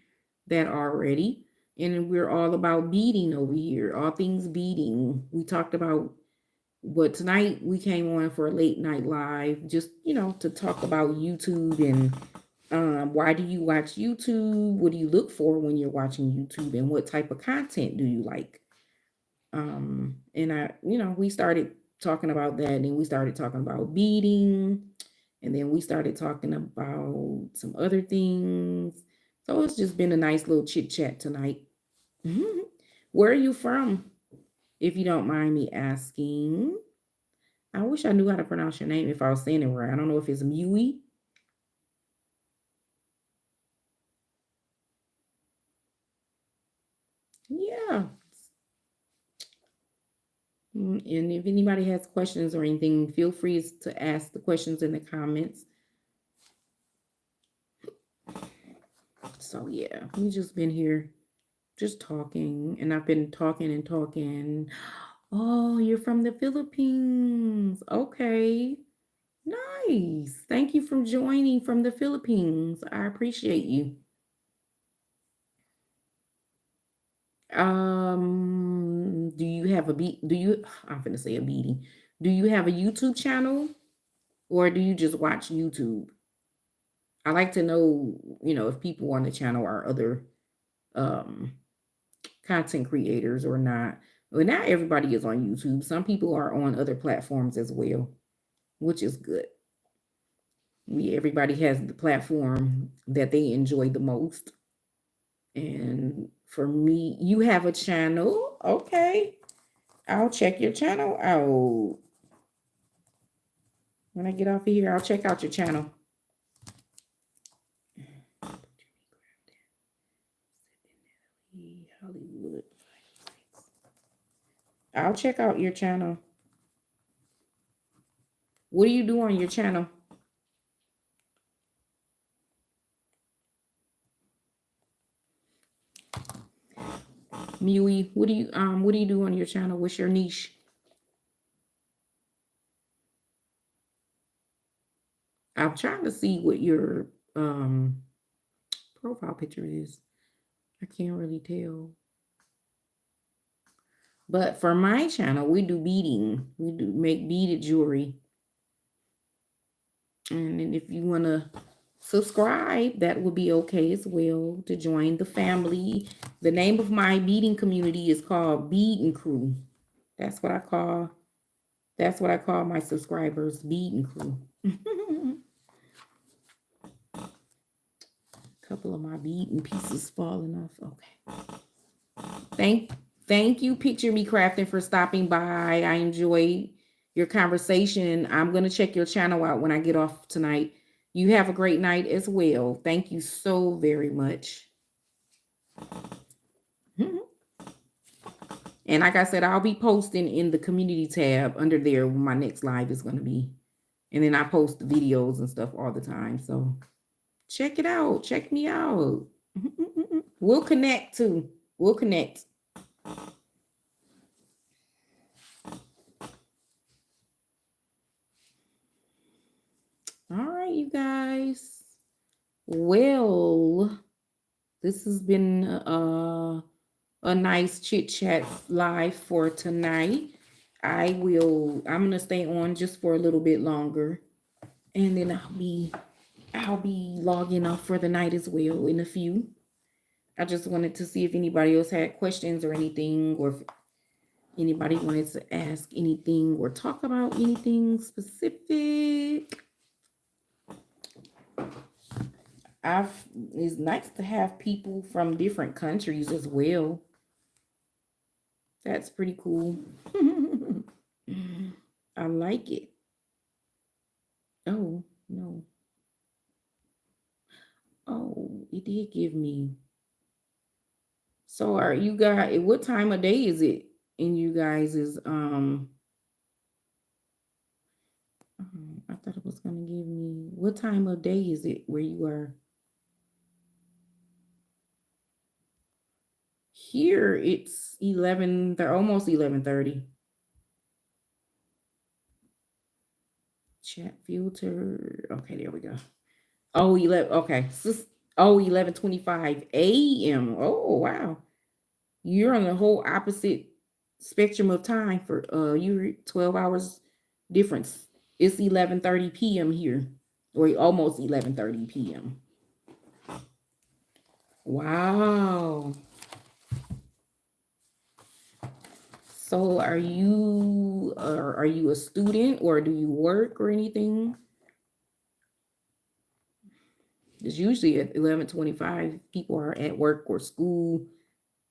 that already. And we're all about beading over here, all things beading. We talked about what tonight we came on for a late night live, just, you know, to talk about YouTube and why do you watch YouTube? What do you look for when you're watching YouTube? And what type of content do you like? And we started talking about that, and we started talking about beading, and then we started talking about some other things. So it's just been a nice little chit chat tonight. Where are you from, if you don't mind me asking? I wish I knew how to pronounce your name if I was saying it right. I don't know if it's Mewy. Yeah. And if anybody has questions or anything, feel free to ask the questions in the comments. So yeah, we just been here just talking, and I've been talking and talking. Oh, you're from the Philippines. Okay. Nice. Thank you for joining from the Philippines. I appreciate you. Do you have a I'm gonna say a beating. Do you have a YouTube channel or do you just watch YouTube? I like to know, if people on the channel are other um content creators or not. Well, not everybody is on YouTube. Some people are on other platforms as well, which is good. Everybody has the platform that they enjoy the most. And for me, you have a channel. Okay. I'll check your channel out. When I get off of here, I'll check out your channel. Hollywood. I'll check out your channel. What do you do on your channel? Mewy, what do you do on your channel? What's your niche? I'm trying to see what your profile picture is. I can't really tell. But for my channel, we do beading. We do make beaded jewelry. And then if you want to subscribe, that would be okay as well, to join the family. The name of my beading community is called Bead'n Crew. That's what I call my subscribers, Bead'n Crew. Couple of my beading pieces falling off. Okay. Thank you, Picture Me Crafting, for stopping by. I enjoyed your conversation. I'm going to check your channel out when I get off tonight. You have a great night as well. Thank you so very much. And like I said, I'll be posting in the community tab under there when my next live is going to be. And then I post the videos and stuff all the time. So check it out. Check me out. We'll connect too. We'll connect. All right, you guys. Well, this has been a nice chit chat live for tonight. I'm gonna stay on just for a little bit longer, and then I'll be logging off for the night as well in a few. I just wanted to see if anybody else had questions or anything, or if anybody wanted to ask anything or talk about anything specific. It's nice to have people from different countries as well. That's pretty cool. I like it. Oh, no. Oh, it did give me. So are you guys, what time of day is it in you guys is I thought it was gonna give me, what time of day is it where you are? Here it's 11, they're almost 11:30. Chat filter. Okay, there we go. Oh, 11. Okay. 11:25 a.m. Oh, wow. You're on the whole opposite spectrum of time for you're 12 hours difference. It's 11:30 p.m. here, or almost 11:30 p.m. Wow. So are you a student, or do you work or anything? It's usually at 11:25 people are at work or school.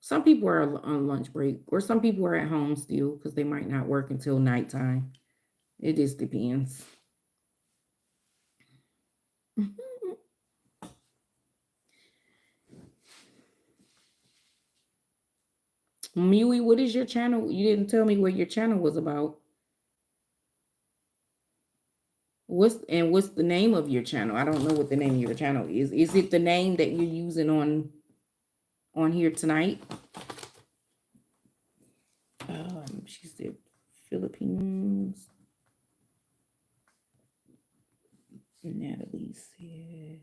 Some people are on lunch break, or some people are at home still because they might not work until nighttime. It just depends. Mui, what is your channel? You didn't tell me what your channel was about. What's the name of your channel? I don't know what the name of your channel is. Is it the name that you're using on here tonight? She said Philippines. Natalie said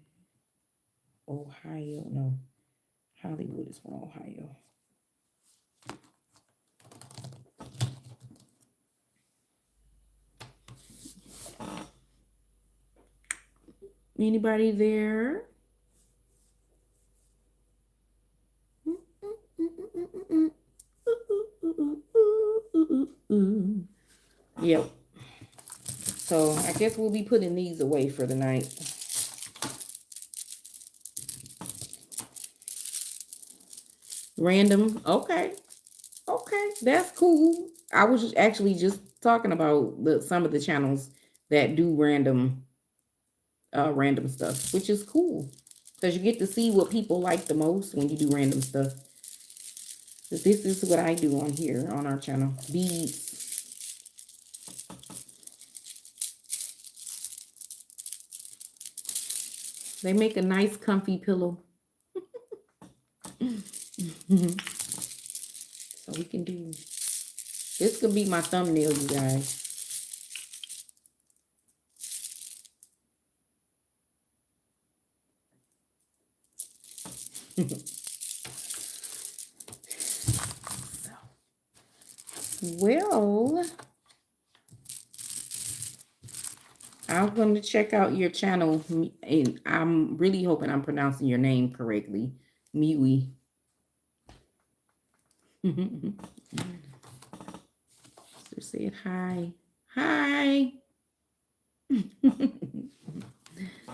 Ohio. No, Hollywood is from Ohio. Anybody there? Yep. So I guess we'll be putting these away for the night. Random. Okay. Okay. That's cool. I was actually just talking about some of the channels that do random stuff, which is cool. Because you get to see what people like the most when you do random stuff. This is what I do on here on our channel. Beads. They make a nice comfy pillow. So we can do, this could be my thumbnail, you guys. Well, I'm going to check out your channel, and I'm really hoping I'm pronouncing your name correctly. Miwi. So said hi. Hi.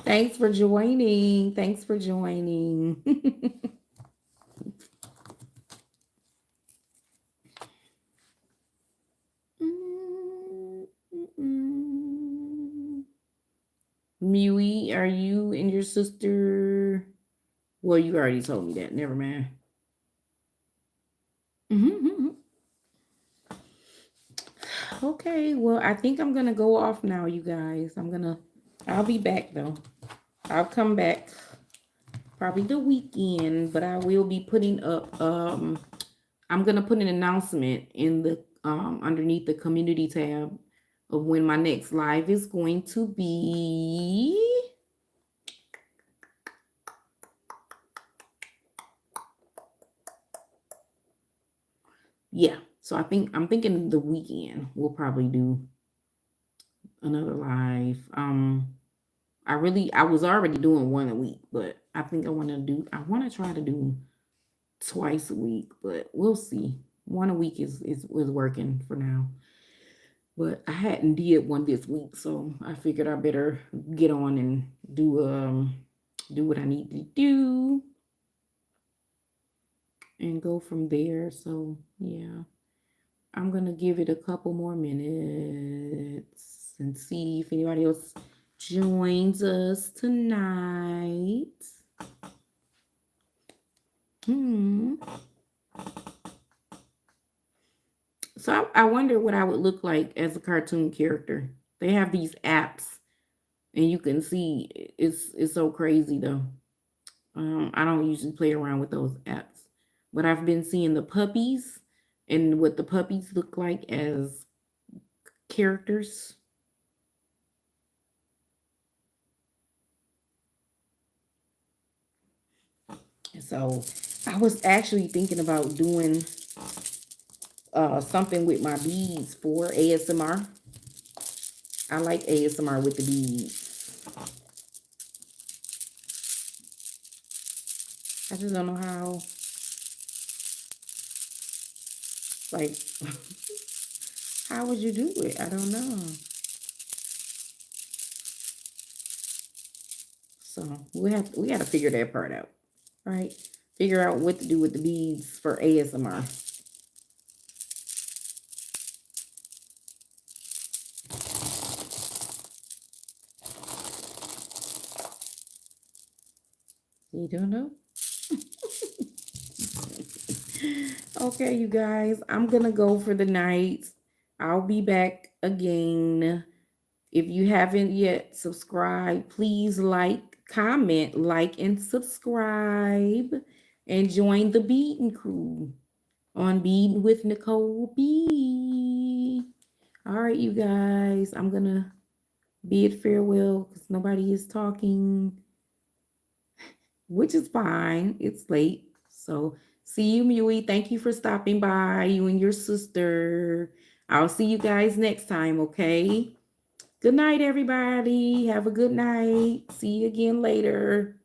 Thanks for joining. Thanks for joining. Miwi, are you and your sister? Well, you already told me that. Never mind. Okay, well, I think I'm gonna go off now, you guys. I'll be back though. I'll come back probably the weekend, but I will be putting up, I'm going to put an announcement in the, underneath the community tab of when my next live is going to be. Yeah, so I'm thinking the weekend we'll probably do another live. I was already doing one a week, but I think I want to try to do twice a week, but we'll see. One a week is working for now. But I hadn't did one this week, so I figured I better get on and do what I need to do and go from there. So yeah. I'm gonna give it a couple more minutes and see if anybody else joins us tonight. So I wonder what I would look like as a cartoon character. They have these apps, and you can see it's so crazy though. I don't usually play around with those apps, but I've been seeing the puppies and what the puppies look like as characters. So I was actually thinking about doing something with my beads for ASMR. I like ASMR with the beads. I just don't know how, like, how would you do it? I don't know. So we got to figure that part out, right? Figure out what to do with the beads for ASMR. You don't know? Okay, you guys, I'm gonna go for the night. I'll be back again. If you haven't yet subscribed, please comment, and subscribe, and join the Bead'n Crew on Bead'n with Nicole B. All right, you guys, I'm gonna bid farewell because nobody is talking, which is fine. It's late. So see you, Mui. Thank you for stopping by, you and your sister. I'll see you guys next time, okay? Good night, everybody. Have a good night. See you again later.